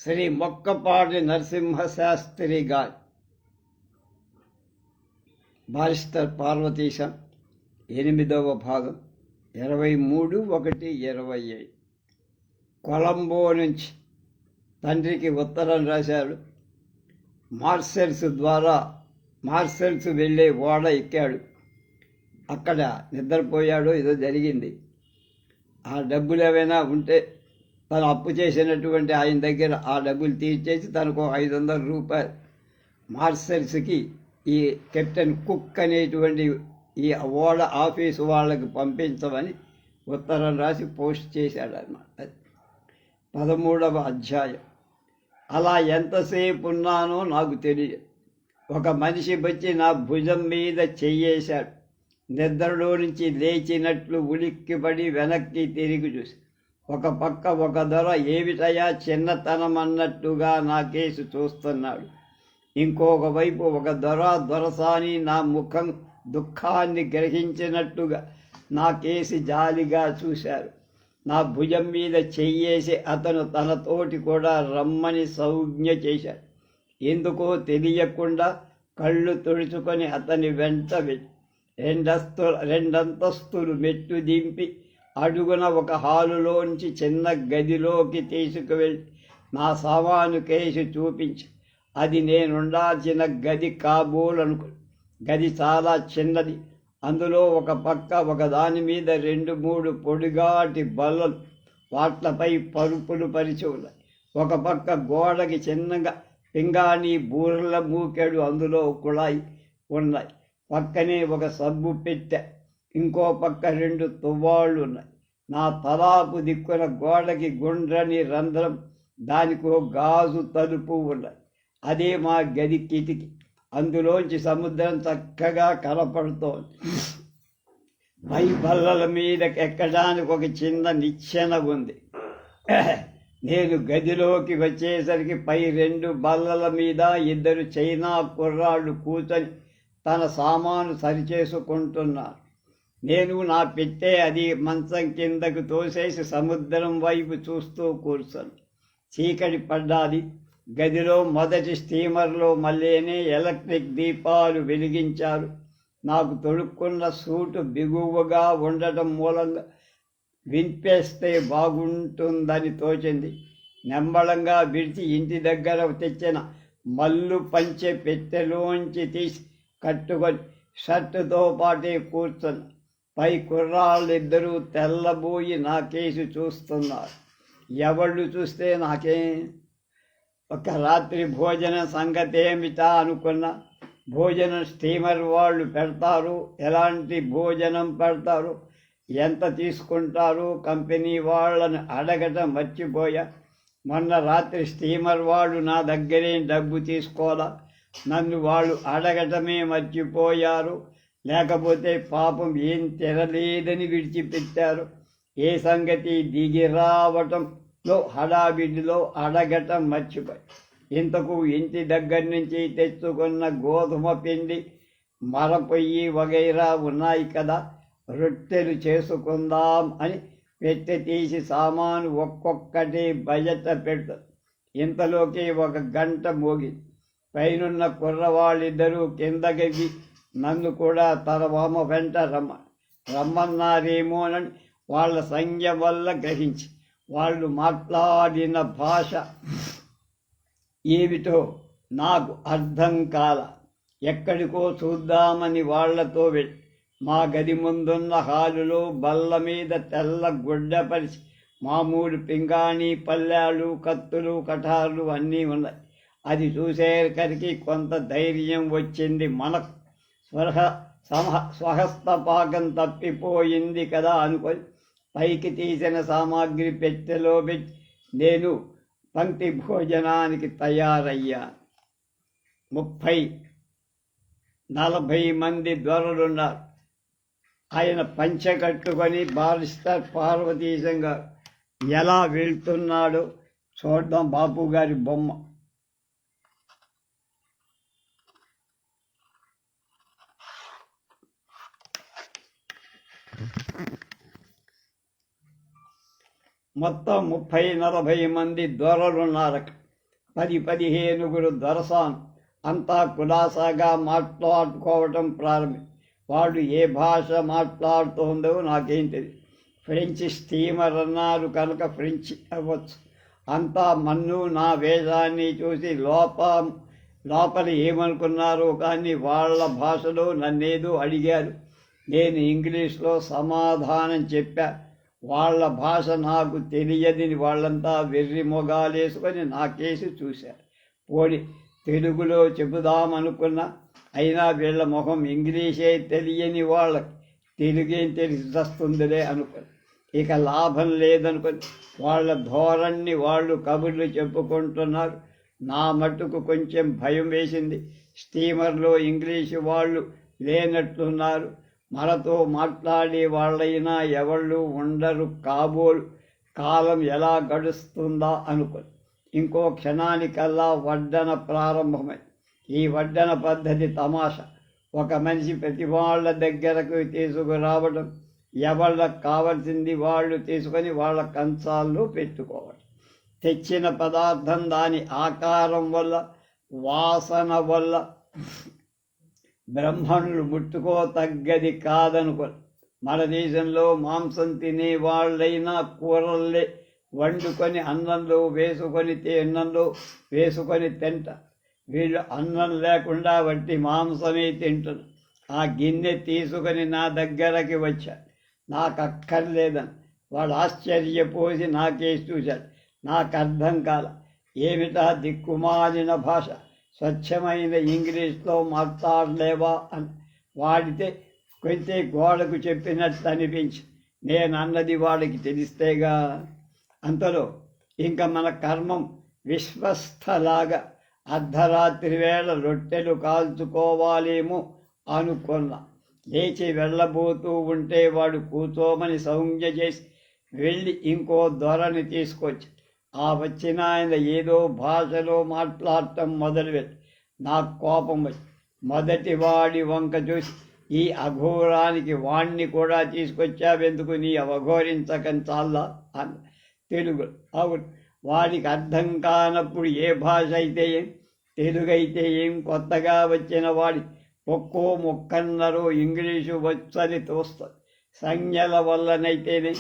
శ్రీ మొక్కపాటి నరసింహశాస్త్రి గారి బారిస్టర్ పార్వతీశం 8వ భాగం 23/1/25 కొలంబో నుంచి తండ్రికి ఉత్తరం రాశాడు. మార్సెల్స్ వెళ్ళే ఓడ ఎక్కాడు. అక్కడ నిద్రపోయాడో ఏదో జరిగింది. ఆ డబ్బులు ఏమైనా ఉంటే తను అప్పు చేసినటువంటి ఆయన దగ్గర ఆ డబ్బులు తీర్చేసి తనకు 500 రూపాయలు మార్సెల్స్కి ఈ కెప్టెన్ కుక్ అనేటువంటి ఈ ఓడ ఆఫీసు వాళ్ళకి పంపించమని ఉత్తరం రాసి పోస్ట్ చేశాడన్నమాట. 13వ అధ్యాయం. అలా ఎంతసేపు ఉన్నానో నాకు తెలియదు. ఒక మనిషి వచ్చి నా భుజం మీద చెయ్యేశాడు. నిద్రలో నుంచి లేచినట్లు ఉలిక్కిపడి వెనక్కి తిరిగి చూసి ఒక పక్క ఒక దొర ఏమిటయా చిన్నతనం అన్నట్టుగా నా కేసు చూస్తున్నాడు. ఇంకొక వైపు ఒక దొరసాని నా ముఖం దుఃఖాన్ని గ్రహించినట్టుగా నా కేసి జాలిగా చూశారు. నా భుజం మీద చెయ్యేసి అతను తనతోటి కూడా రమ్మని సౌజ్ఞ చేశాడు. ఎందుకో తెలియకుండా కళ్ళు తుడుచుకొని అతని వెంట వెళ్ళి రెండంతస్తులు మెట్టు దింపి అడుగున ఒక హాలులోంచి చిన్న గదిలోకి తీసుకువెళ్ళి నా సామాను కేసి చూపించి అది నేనుండాల్సిన గది కాబోలనుకు. గది చాలా చిన్నది. అందులో ఒక పక్క ఒకదాని మీద 2-3 పొడిగాటి బల్లలు, వాట్లపై పరుపులు పరిచి ఉన్నాయి. ఒక పక్క గోడకి చిన్నగా పింగాణి బూరల మూకెడు, అందులో కుళాయి ఉన్నాయి. పక్కనే ఒక సబ్బు పెట్టె, ఇంకో పక్క 2 తువ్వాళ్ళు ఉన్నాయి. నా తలాపు దిక్కున గోడకి గుండ్రని రంధ్రం, దానికో గాజు తలుపు ఉన్నాయి. అదే మా గది కిటికీ. అందులోంచి సముద్రం చక్కగా కనపడుతోంది. పై బల్లల మీదకి ఎక్కడానికి ఒక చిన్న నిచ్చెన ఉంది. నేను గదిలోకి వచ్చేసరికి పై 2 బల్లల మీద 2 చైనా కుర్రాళ్ళు కూర్చొని తన సామాను సరిచేసుకుంటున్నారు. నేను నా పెట్టే అది మంచం కిందకు తోసేసి సముద్రం వైపు చూస్తూ కూర్చొని. చీకటి పడ్డాది. గదిలో మొదటి స్టీమర్లో మళ్ళీనే ఎలక్ట్రిక్ దీపాలు వెలిగించారు. నాకు తొడుక్కున్న సూటు బిగువుగా ఉండటం మూలంగా వింపేస్తే బాగుంటుందని తోచింది. నెమ్మళంగా విడిచి ఇంటి దగ్గర తెచ్చిన మల్లు పంచె పెట్టెలోంచి తీసి కట్టుకొని షర్టుతో పాటే కూర్చొని పై కుర్రాళ్ళిద్దరూ తెల్లబోయి నా కేసు చూస్తున్నారు. ఎవళ్ళు చూస్తే నాకేం. ఒక రాత్రి భోజన సంగతేమిటా అనుకున్నా. భోజనం స్టీమర్ వాళ్ళు పెడతారు. ఎలాంటి భోజనం పెడతారు, ఎంత తీసుకుంటారు కంపెనీ వాళ్ళని అడగటం మర్చిపోయా. మొన్న రాత్రి స్టీమర్ వాళ్ళు నా దగ్గరే డబ్బు తీసుకోవాలా, నన్ను వాళ్ళు అడగటమే మర్చిపోయారు. లేకపోతే పాపం ఏం తెరలేదని విడిచిపెట్టారు. ఏ సంగతి దిగి రావటంలో హడావిడిలో అడగటం మర్చిపోయి. ఇంతకు ఇంటి దగ్గర నుంచి తెచ్చుకున్న గోధుమ పిండి, మరపొయ్యి వగైరా ఉన్నాయి కదా, రొట్టెలు చేసుకుందాం అని పెట్టె తీసి సామాను ఒక్కొక్కటి బయట పెడతారు. ఇంతలోకి 1 గంట మోగింది. పైనున్న కుర్రవాళ్ళిద్దరూ కిందకి నన్ను కూడా తన వామ వెంట రమ్మన్నారేమోనని వాళ్ళ సంజ్ఞ వల్ల గ్రహించి వాళ్ళు మాట్లాడిన భాష ఏమిటో నాకు అర్థం కాల. ఎక్కడికో చూద్దామని వాళ్లతో వెళ్ళి మా గది ముందున్న హాలులో బల్ల మీద తెల్ల గుడ్డ పరిచి మామూలు పింగాణి పళ్ళాలు, కత్తులు, కటార్లు అన్నీ ఉన్నాయి. అది చూసేసరికి కొంత ధైర్యం వచ్చింది. మనకు స్వహస్తపాకం తప్పిపోయింది కదా అనుకొని పైకి తీసిన సామాగ్రి పెట్టెలో పెట్టి నేను పంక్తి భోజనానికి తయారయ్యాను. 30-40 మంది దొరలున్నారు. ఆయన పంచె కట్టుకొని బారిస్టర్ పార్వతీశం గారు ఎలా వెళ్తున్నాడో చూద్దాం. బాపు గారి బొమ్మ. మొత్తం 30-40 మంది దొరలున్నారు. 15 దొరసాను అంతా కులాసాగా మాట్లాడుకోవటం ప్రారంభం. వాడు ఏ భాష మాట్లాడుతోందో నాకేం తెలియదు. ఫ్రెంచ్ స్టీమర్ అన్నారు కనుక ఫ్రెంచ్ అవ్వచ్చు. అంతా మన్ను నా వేషాన్ని చూసి లోపల ఏమనుకున్నారో కానీ వాళ్ళ భాషలో నన్నేదో అడిగారు. నేను ఇంగ్లీష్లో సమాధానం చెప్పా. వాళ్ళ భాష నాకు తెలియదని వాళ్ళంతా వెర్రి మొగాలేసుకొని నా కేసు చూశారు. పోని తెలుగులో చెబుదామనుకున్నా, అయినా వీళ్ళ మొహం ఇంగ్లీషే తెలియని వాళ్ళకి తెలుగేం తెలిసి వస్తుందిలే అనుకుని ఇక లాభం లేదనుకుని వాళ్ళ ధోరణి వాళ్ళు కబుర్లు చెప్పుకుంటున్నారు. నా మట్టుకు కొంచెం భయం వేసింది. స్టీమర్లో ఇంగ్లీషు వాళ్ళు లేనట్లున్నారు. మనతో మాట్లాడే వాళ్ళైనా ఎవళ్ళు ఉండరు కాబోలు. కాలం ఎలా గడుస్తుందా అనుకుని ఇంకో క్షణానికల్లా వడ్డన ప్రారంభమై. ఈ వడ్డన పద్ధతి తమాషా. ఒక మనిషి ప్రతి వాళ్ళ దగ్గరకు తీసుకురావడం, ఎవళ్ళకు కావలసింది వాళ్ళు తీసుకొని వాళ్ళ కంచాల్లో పెట్టుకోవడం. తెచ్చిన పదార్థం దాని ఆకారం వల్ల, వాసన వల్ల బ్రహ్మణులు ముట్టుకోతగ్గది కాదనుకొని మన దేశంలో మాంసం తినే వాళ్ళైనా కూరల్లే వండుకొని అన్నంలో వేసుకొని తింట. వీళ్ళు అన్నం లేకుండా వట్టి మాంసమే తింటున్నారు. ఆ గిన్నె తీసుకొని నా దగ్గరకి వచ్చాడు. నాకు అక్కర్లేదని వాడు ఆశ్చర్యపోసి నాకేసి చూశాడు. నాకు అర్థం కాల. ఏమిటా దిక్కుమాలిన భాష, స్వచ్ఛమైన ఇంగ్లీష్లో మాట్లాడలేవా అని వాడితే కొంచెం గోడకు చెప్పినట్టు అనిపించి నేను అన్నది వాడికి తెలిస్తేగా. అంతలో ఇంకా మన కర్మం విశ్వస్థలాగా అర్ధరాత్రి వేళ రొట్టెలు కాల్చుకోవాలేమో అనుకున్నా. లేచి వెళ్ళబోతూ ఉంటే వాడు కూర్చోమని సౌజ్ఞ చేసి వెళ్ళి ఇంకో దొరని తీసుకొచ్చి ఆ వచ్చిన ఆయన ఏదో భాషలో మాట్లాడటం మొదలుపెట్టి నాకు కోపం వచ్చి మొదటి వాడి వంక చూసి, ఈ అఘోరానికి వాణ్ణి కూడా తీసుకొచ్చావెందుకు, నీ అవఘోరించకం చాలా అన్న. తెలుగు అవును. వాడికి అర్థం కానప్పుడు ఏ భాష అయితే ఏం, తెలుగు అయితే ఏం. కొత్తగా వచ్చిన వాడి ఒక్కో మొక్కన్నరో ఇంగ్లీషు వచ్చని తోస్తుంది. సంజ్ఞల వల్లనైతేనే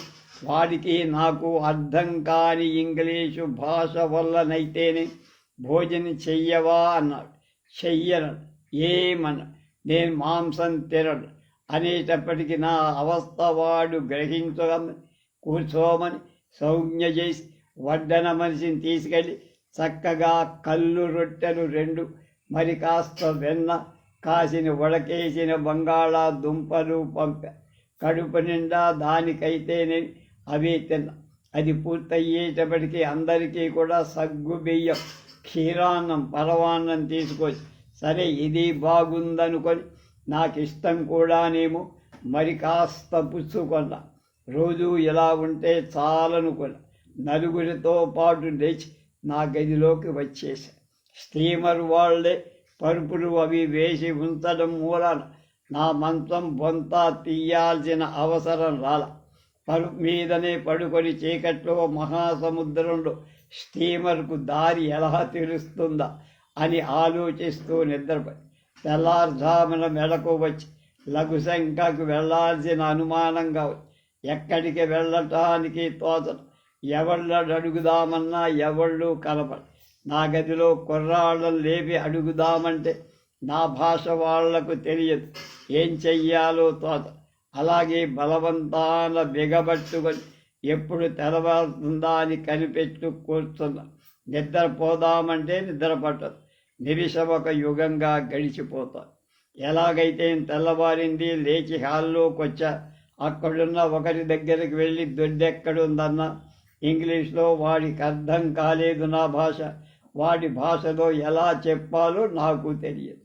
వాడికి నాకు అర్థం కాని ఇంగ్లీషు భాష వల్లనైతేనే భోజనం చెయ్యవా అన్నాడు. చెయ్యను. ఏమన్నా నేను మాంసం తినడు అనేటప్పటికీ నా అవస్థ వాడు గ్రహించగలని కూర్చోమని సౌజ్ఞ చేసి వడ్డన మనిషిని తీసుకెళ్ళి చక్కగా కళ్ళు రొట్టెలు 2, మరి కాస్త వెన్న, కాసిన ఉడకేసిన బంగాళాదుంపలు పంపా. కడుపు నిండా దానికైతేనే అవి తిన్నా. అది పూర్తయ్యేటప్పటికీ అందరికీ కూడా సగ్గు బియ్యం, క్షీరాన్నం, పరవాన్నం తీసుకొచ్చి, సరే ఇది బాగుందనుకొని నాకు ఇష్టం కూడానేమో మరి కాస్త పుచ్చుకొన్నా. రోజు ఇలా ఉంటే చాలనుకున్నా. నలుగురితో పాటు లేచి నా గదిలోకి వచ్చేసా. స్టీమర్ వాళ్ళే పరుపులు అవి వేసి ఉంచడం మూలాన నా మంచం బొంత తీయాల్సిన అవసరం రాల. పరుపు మీదనే పడుకొని చీకట్లో మహాసముద్రంలో స్టీమర్కు దారి ఎలా తెలుస్తుందా అని ఆలోచిస్తూ నిద్రపోయి తెల్లారుజామున మెలకు వచ్చి లఘుశంకకు వెళ్లాల్సిన అనుమానంగా వచ్చి ఎక్కడికి వెళ్ళటానికి తోచదు. ఎవళ్ళని అడుగుదామన్నా ఎవళ్ళు కలపడు. నా గదిలో కుర్రాళ్ళను లేపి అడుగుదామంటే నా భాష వాళ్లకు తెలియదు. ఏం చెయ్యాలో తోచ. అలాగే బలవంతాన బిగబట్టుకొని ఎప్పుడు తెల్లవారుతుందా అని కనిపెట్టు కూర్చున్నా. నిద్రపోదామంటే నిద్ర పట్టదు. నిమిషం ఒక యుగంగా గడిచిపోతాను. ఎలాగైతే తెల్లవారింది, లేచి హాల్లోకి వచ్చా. అక్కడున్న ఒకరి దగ్గరికి వెళ్ళి దొడ్డెక్కడుందన్నా. ఇంగ్లీష్లో వాడికి అర్థం కాలేదు నా భాష. వాడి భాషలో ఎలా చెప్పాలో నాకు తెలియదు.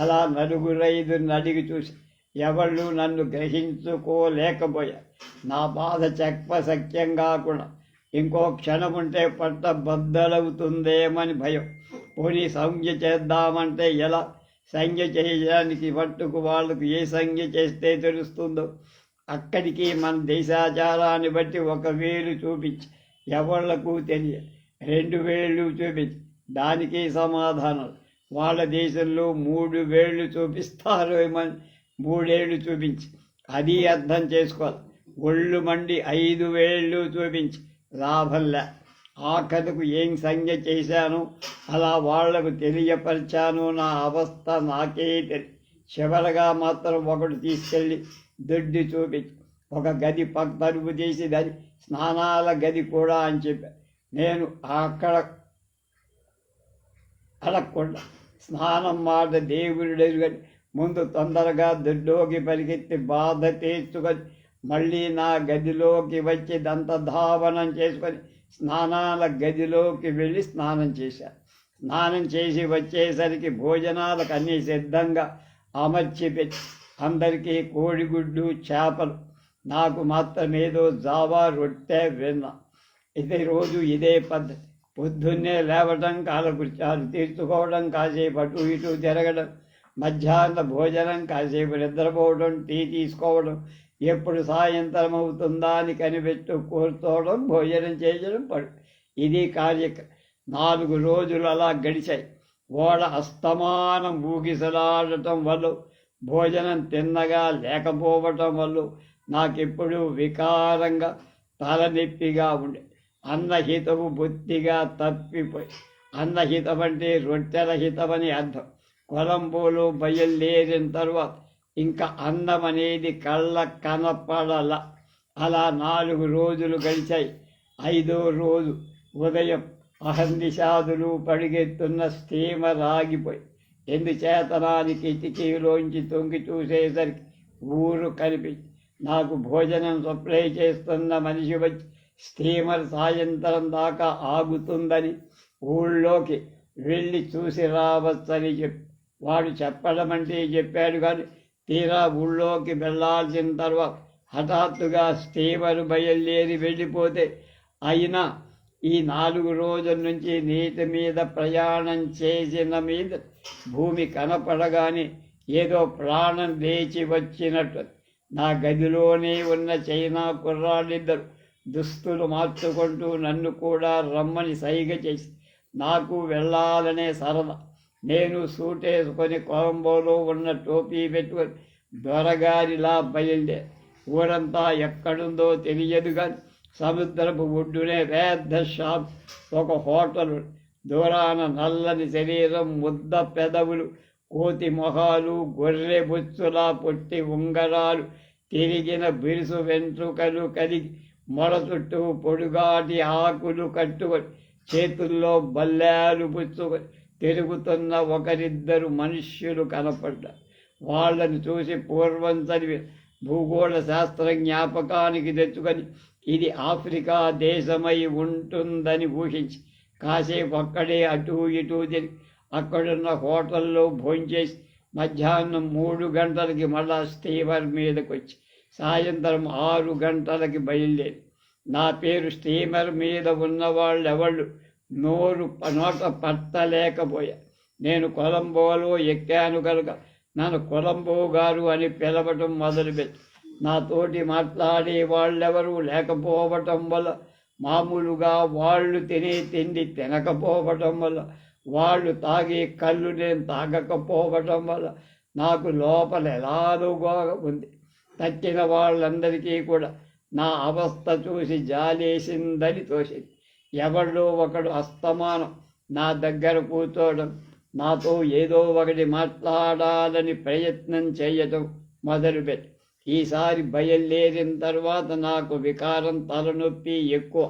అలా 4-5 అడిగి చూసి ఎవళ్ళు నన్ను గ్రహించుకోలేకపోయారు. నా బాధ చెప్పసఖ్యం కాకుండా ఇంకో క్షణం ఉంటే పట్ట బద్దలవుతుందేమని భయం. పోనీ సంజ్ఞ చేద్దామంటే ఎలా? సంజ్ఞ చేయడానికి మట్టుకు వాళ్ళకు ఏ సంజ్ఞ చేస్తే తెలుస్తుందో. అక్కడికి మన దేశాచారాన్ని బట్టి 1 వేలు చూపించి ఎవళ్లకు తెలియదు. 2 వేళ్ళు చూపించి దానికి సమాధానం, వాళ్ళ దేశంలో 3 వేళ్ళు చూపిస్తారు, 3 ఏళ్ళు చూపించి అది అర్థం చేసుకోవాలి. ఒళ్ళు మండి 5 వేళ్ళు చూపించి లాభంలే. ఆఖరుకు ఏం సంజ్ఞ చేశాను, అలా వాళ్లకు తెలియపరిచాను. నా అవస్థ నాకే చివరగా మాత్రం ఒకడు తీసుకెళ్ళి దొడ్డి చూపించి ఒక గది తలుపు చేసి దాని స్నానాల గది కూడా అని చెప్పాను. నేను అక్కడ అడగకుండా స్నానం మాట దేవుడు ముందు తొందరగా దొడ్లోకి పరిగెత్తి బాధ తీర్చుకొని మళ్ళీ నా గదిలోకి వచ్చి దంతధావనం చేసుకొని స్నానాల గదిలోకి వెళ్ళి స్నానం చేశాను. స్నానం చేసి వచ్చేసరికి భోజనాలకు అన్నీ సిద్ధంగా అమర్చి పెట్టి అందరికీ కోడిగుడ్డు చేపలు, నాకు మాత్రం ఏదో జావా రొట్టె విన్నా. ఇది రోజు ఇదే పద్ధతి. పొద్దున్నే లేవడం, కాలకృత్యాలు తీర్చుకోవడం, కాసేపు అటు ఇటు తిరగడం, మధ్యాహ్న భోజనం, కాసేపు నిద్రపోవడం, టీ తీసుకోవడం, ఎప్పుడు సాయంత్రం అవుతుందా అని కనిపెట్టు కూర్చోవడం, భోజనం చేయడం, ఇది కార్యక్రమం. 4 రోజులు అలా గడిచాయి. ఓడ అస్తమానం ఊగిసలాడటం వల్ల, భోజనం తిన్నగా లేకపోవటం వల్ల నాకెప్పుడు వికారంగా తలనొప్పిగా ఉండే. అన్నహితము బొత్తిగా తప్పిపోయి, అన్నహితం అంటే రొట్టెల హితమని అర్థం. కొలంబోలో బయలుదేరిన తర్వాత ఇంకా అన్నం అనేది కళ్ళ కనపడల. అలా 4 రోజులు గడిచాయి. 5వ రోజు ఉదయం అహర్నిషాదులు పడిగెత్తున్న స్టీమర్ ఆగిపోయి, ఎందుచేతనానికి కిటికీలోంచి తొంగి చూసేసరికి ఊరు కనిపించి నాకు భోజనం సప్లై చేస్తున్న మనిషి వచ్చి స్టీమర్ సాయంత్రం దాకా ఆగుతుందని ఊళ్ళోకి వెళ్ళి చూసి రావచ్చని చెప్పి వాడు చెప్పడం అంటే చెప్పాడు. కానీ తీరా ఊళ్ళోకి వెళ్ళాల్సిన తర్వాత హఠాత్తుగా స్టీమర్ బయలుదేరి వెళ్ళిపోతే, అయినా ఈ 4 రోజుల నుంచి నీటి మీద ప్రయాణం చేసిన మీద భూమి కనపడగానే ఏదో ప్రాణం లేచి వచ్చినట్టు నా గదిలోనే ఉన్న చైనా కుర్రాళ్ళిద్దరు దుస్తులు మార్చుకుంటూ నన్ను కూడా రమ్మని సైగ చేసి, నాకు వెళ్ళాలనే సరదా. నేను సూటేసుకొని కొలంబోలో ఉన్న టోపీ పెట్టుకొని దొరగారిలా బయలుదేరి. ఊరంతా ఎక్కడుందో తెలియదు కానీ సముద్రపు ఒడ్డునే పెద్ద షాప్, ఒక హోటలు, దూరాన నల్లని శరీరం, ముద్ద పెదవులు, కోతి మొహాలు, గొర్రె బొచ్చులా పొట్టి ఉంగరాలు, తిరిగిన బిరుసు వెంట్రుకలు కలిగి మొడ చుట్టూ పొడుగాటి ఆకులు కట్టుకొని చేతుల్లో బల్లాలు పుచ్చుకొని తిరుగుతున్న 1-2 మనుష్యులు కనపడ్డారు. వాళ్ళని చూసి పూర్వం చదివి భూగోళ శాస్త్ర జ్ఞాపకానికి తెచ్చుకొని ఇది ఆఫ్రికా దేశమై ఉంటుందని ఊహించి కాసేపు అక్కడే అటూ ఇటూ తిరిగి అక్కడున్న హోటల్లో భోంచేసి మధ్యాహ్నం 3 గంటలకి మళ్ళా స్టీమర్ మీదకి వచ్చి సాయంత్రం 6 గంటలకి బయలుదేరి. నా పేరు స్టీమర్ మీద ఉన్నవాళ్ళెవళ్ళు నోట పట్టలేకపోయా. నేను కొలంబోలో ఎక్కాను కనుక నన్ను కొలంబో గారు అని పిలవటం మొదలుపెట్టి, నాతోటి మాట్లాడే వాళ్ళెవరూ లేకపోవటం వల్ల, మామూలుగా వాళ్ళు తినే తిండి తినకపోవటం వల్ల, వాళ్ళు తాగే కళ్ళు నేను తాగకపోవటం వల్ల నాకు లోపల ఎలాగోగా ఉంది. తక్కిన వాళ్ళందరికీ కూడా నా అవస్థ చూసి జాలేసిందని తోసింది. ఎవరిలో ఒకడు అస్తమానం నా దగ్గర కూర్చోవడం, నాతో ఏదో ఒకటి మాట్లాడాలని ప్రయత్నం చేయటం మొదలుపెట్టి, ఈసారి బయలుదేరిన తర్వాత నాకు వికారం, తలనొప్పి ఎక్కువ.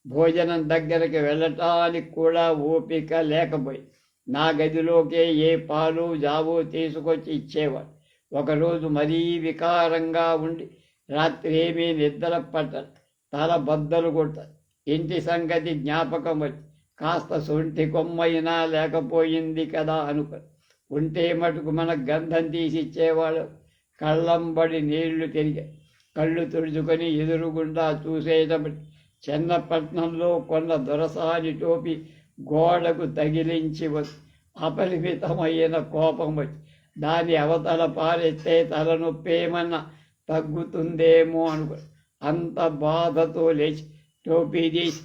భోజనం దగ్గరికి వెళ్ళటానికి కూడా ఓపిక లేకపోయి నా గదిలోకే ఏ పాలు జావు తీసుకొచ్చి ఇచ్చేవాడు. ఒకరోజు మరీ వికారంగా ఉండి రాత్రి ఏమీ నిద్ర పట్టదు, తల బద్దలు కొట్టదు. ఇంటి సంగతి జ్ఞాపకం వచ్చి కాస్త సొంటి కొమ్మైనా లేకపోయింది కదా అనుకో. ఉంటే మటుకు మన గంధం తీసిచ్చేవాడు. కళ్ళంబడి నీళ్లు తిరిగాయి. కళ్ళు తుడుచుకొని ఎదురుగుండా చూసేటప్పటి చెన్నపట్నంలో కొన్న దొరసాని టోపీ గోడకు తగిలించి వచ్చి అపరిమితమైన కోపం వచ్చి దాని అవతల పారెత్తే తలనొప్పేమన్నా తగ్గుతుందేమో అనుకో. అంత బాధతో లేచి టోపీ తీసి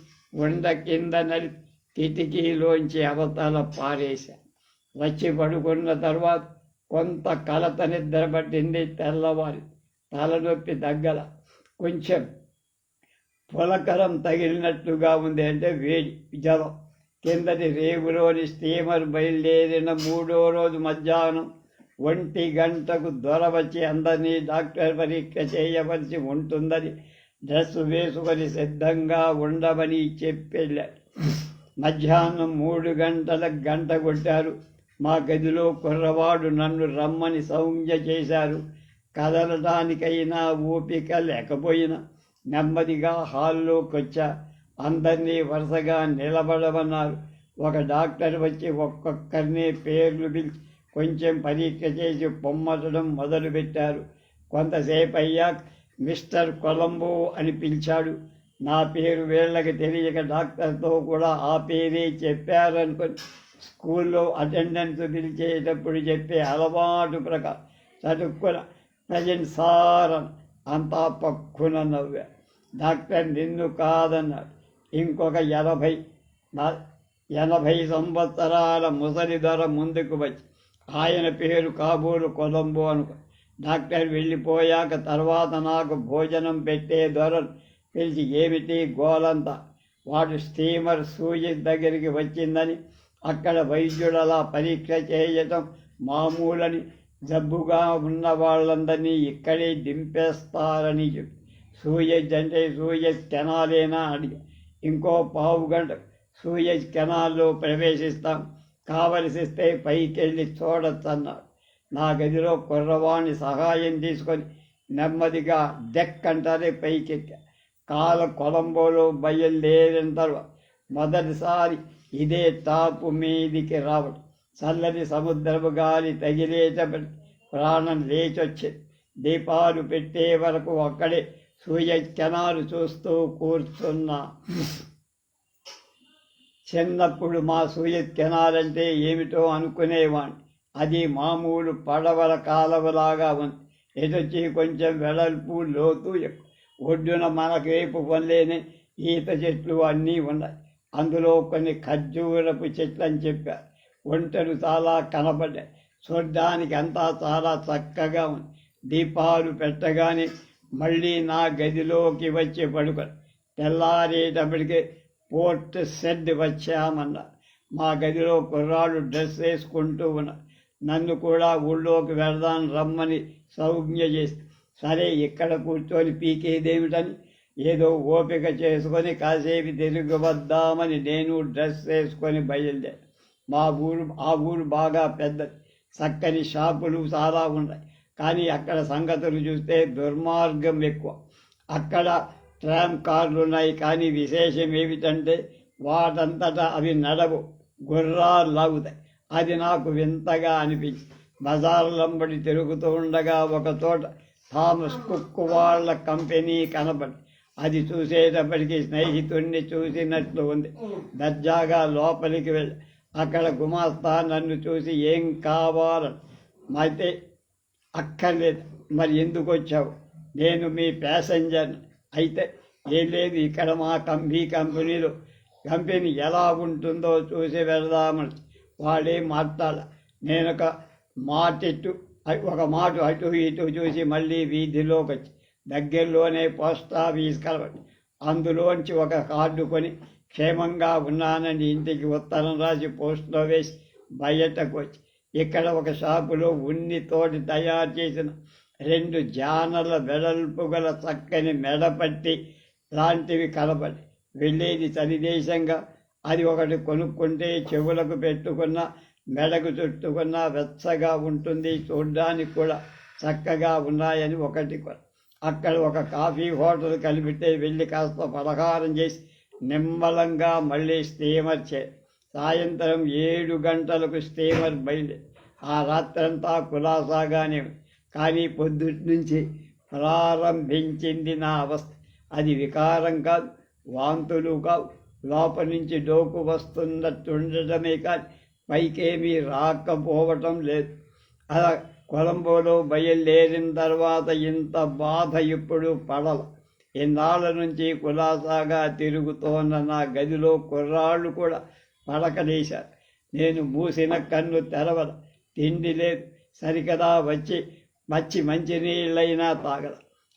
ఉండ కింద నలి కిటికీలోంచి అవతల పారేశా. వచ్చి పడుకున్న తర్వాత కొంత కలత నిద్ర పట్టింది. తెల్లవారి తలనొప్పి తగ్గల, కొంచెం పులకరం తగిలినట్లుగా ఉంది. అంటే వేడి, జ్వరం. కిందటి రేవులోని స్టీమర్ బయలుదేరిన 3వ రోజు మధ్యాహ్నం 1 గంటకు దొర వచ్చి అందరినీ డాక్టర్ పరీక్ష చేయవలసి ఉంటుందని డ్రెస్ వేసుకొని సిద్ధంగా ఉండమని చెప్పెళ్ళారు. మధ్యాహ్నం 3 గంటలకు గంట కొట్టారు. మా గదిలో కుర్రవాడు నన్ను రమ్మని సౌజ్ఞ చేశారు. కదలడానికైనా ఓపిక లేకపోయినా నెమ్మదిగా హాల్లోకి వచ్చా. అందరినీ వరుసగా నిలబడమన్నారు. ఒక డాక్టర్ వచ్చి ఒక్కొక్కరిని పేర్లు పిలిచి కొంచెం పరీక్ష చేసి పొమ్మటడం మొదలుపెట్టారు. కొంతసేపు అయ్యాక మిస్టర్ కొలంబో అని పిలిచాడు. నా పేరు వీళ్ళకి తెలియక డాక్టర్తో కూడా ఆ పేరే చెప్పారనుకొని స్కూల్లో అటెండెన్స్ పిలిచేటప్పుడు చెప్పే అలవాటు ప్రకారం చదువుకున్న ప్రజెంట్ సార్ అని అంతా పక్కున నవ్వా. డాక్టర్ నిన్ను కాదన్నాడు. ఇంకొక 80 సంవత్సరాల ముసలి ధర ముందుకు వచ్చి ఆయన పేరు కాబూలు కొలంబో అనుకో. డాక్టర్ వెళ్ళిపోయాక తర్వాత నాకు భోజనం పెట్టే ధరను పిలిచి ఏమిటి గోలంతా. వాడు స్టీమర్ సూయిస్ దగ్గరికి వచ్చిందని, అక్కడ వైద్యుడలా పరీక్ష చేయటం మామూలని, జబ్బుగా ఉన్న వాళ్ళందరినీ ఇక్కడే దింపేస్తారని చెప్పి సూయజ్ అంటే సూయజ్ కెనాలేనా అడిగా. ఇంకో 15 గంట సూయజ్ కెనాల్లో ప్రవేశిస్తాం, కావలసిస్తే పైకెళ్ళి చూడొచ్చన్నాడు. నా గదిలో కుర్రవాణ్ణి సహాయం తీసుకొని నెమ్మదిగా డెక్ అంటారే పైకెక్కా. కొలంబోలో బయలుదేరిన తర్వాత మొదటిసారి ఇదే టాపు మీదికి రావడం. చల్లని సముద్రపు గాలి తగిలేటప్పటి ప్రాణం లేచొచ్చింది. దీపాలు పెట్టే వరకు అక్కడే సూయజ్ కెనాలు చూస్తూ కూర్చున్నా. చిన్నప్పుడు మా సూయజ్ కెనాల్ అంటే ఏమిటో అనుకునేవాణ్ణి. అది మామూలు పడవల కాలవలాగా ఉంది. ఎటొచ్చి కొంచెం వెడల్పు, లోతు ఎక్కువ. ఒడ్డున మనకేపు పొందేనే ఈత చెట్లు అన్నీ ఉన్నాయి. అందులో కొన్ని ఖర్జూరపు చెట్లు అని చెప్పారు. ఒంటెలు చాలా కనపడ్డాయి. చూడ్డానికి అంతా చాలా చక్కగా ఉంది. దీపాలు పెట్టగానే మళ్ళీ నా గదిలోకి వచ్చి పడుకొని తెల్లారేటప్పటికే పోర్ట్ సెడ్ వచ్చామన్నారు. మా గదిలో కుర్రాడు డ్రెస్ వేసుకుంటూ ఉన్నారు. నన్ను కూడా ఊళ్ళోకి వెళదాం రమ్మని సౌజ్ఞ చేసి, సరే ఇక్కడ కూర్చొని పీకేదేమిటని ఏదో ఓపిక చేసుకొని కాసేపు తిరిగి వద్దామని నేను డ్రెస్ వేసుకొని బయలుదేరి. ఆ ఊరు బాగా పెద్దది. చక్కని షాపులు చాలా ఉన్నాయి. కానీ అక్కడ సంగతులు చూస్తే దుర్మార్గం ఎక్కువ. అక్కడ ట్రామ్ కార్లు ఉన్నాయి, కానీ విశేషం ఏమిటంటే వాటంతటా అవి నడవు, గుర్రాలు లాగుతాయి. అది నాకు వింతగా అనిపించి బజార్లంబడి తిరుగుతూ ఉండగా ఒక చోట థామస్ కుక్ వాళ్ళ కంపెనీ కనబడి, అది చూసేటప్పటికి స్నేహితుడిని చూసినట్లు ఉంది. దర్జాగా లోపలికి వెళ్ళి అక్కడ గుమాస్తా నన్ను చూసి ఏం కావాలని, అయితే అక్కర్లేదు, మరి ఎందుకు వచ్చావు? నేను మీ ప్యాసింజర్ని. అయితే ఏం లేదు, ఇక్కడ మా కంపెనీ ఎలా ఉంటుందో చూసి వెళదామని. వాడేం మాట్లాడాల. నేను ఒక మాట అటు ఇటు చూసి మళ్ళీ వీధిలోకి వచ్చి దగ్గరలోనే పోస్ట్ ఆఫీస్ కలబడి అందులోంచి ఒక కార్డు కొని క్షేమంగా ఉన్నానని ఇంటికి ఉత్తరం రాసి పోస్టులో వేసి బయటకు వచ్చి ఇక్కడ ఒక షాపులో ఉన్నితోటి తయారు చేసిన 2 జానల వెడల్పు గల చక్కని మెడపట్టి లాంటివి కనబడి, వెళ్ళేది చలిదేశంగా. అది ఒకటి కొనుక్కుంటే చెవులకు పెట్టుకున్న, మెడకు చుట్టుకున్న వెచ్చగా ఉంటుంది. చూడ్డానికి కూడా చక్కగా ఉన్నాయని ఒకటి. అక్కడ ఒక కాఫీ హోటల్ కలిపితే వెళ్ళి కాస్త పలహారం చేసి నిమ్మలంగా మళ్ళీ స్టీమర్ సాయంత్రం 7 గంటలకు స్టీమర్ బయలుదేరి. ఆ రాత్రంతా కులాసాగానే, కానీ పొద్దుటి నుంచి ప్రారంభించింది నా అవస్థ. అది వికారం కాదు, వాంతులు కావు, లోపల నుంచి డోకు వస్తున్నట్టుండటమే కానీ పైకేమీ రాకపోవటం లేదు. అలా కొలంబోలో బయలుదేరిన తర్వాత ఇంత బాధ ఇప్పుడు పడల. ఇన్నాళ్ళ నుంచి కులాసాగా తిరుగుతోన్న నా గదిలో కుర్రాళ్ళు కూడా పడకలేశారు. నేను మూసిన కన్ను తెరవల, తిండి లేదు, సరికదా వచ్చి మంచినీళ్ళైనా తాగల.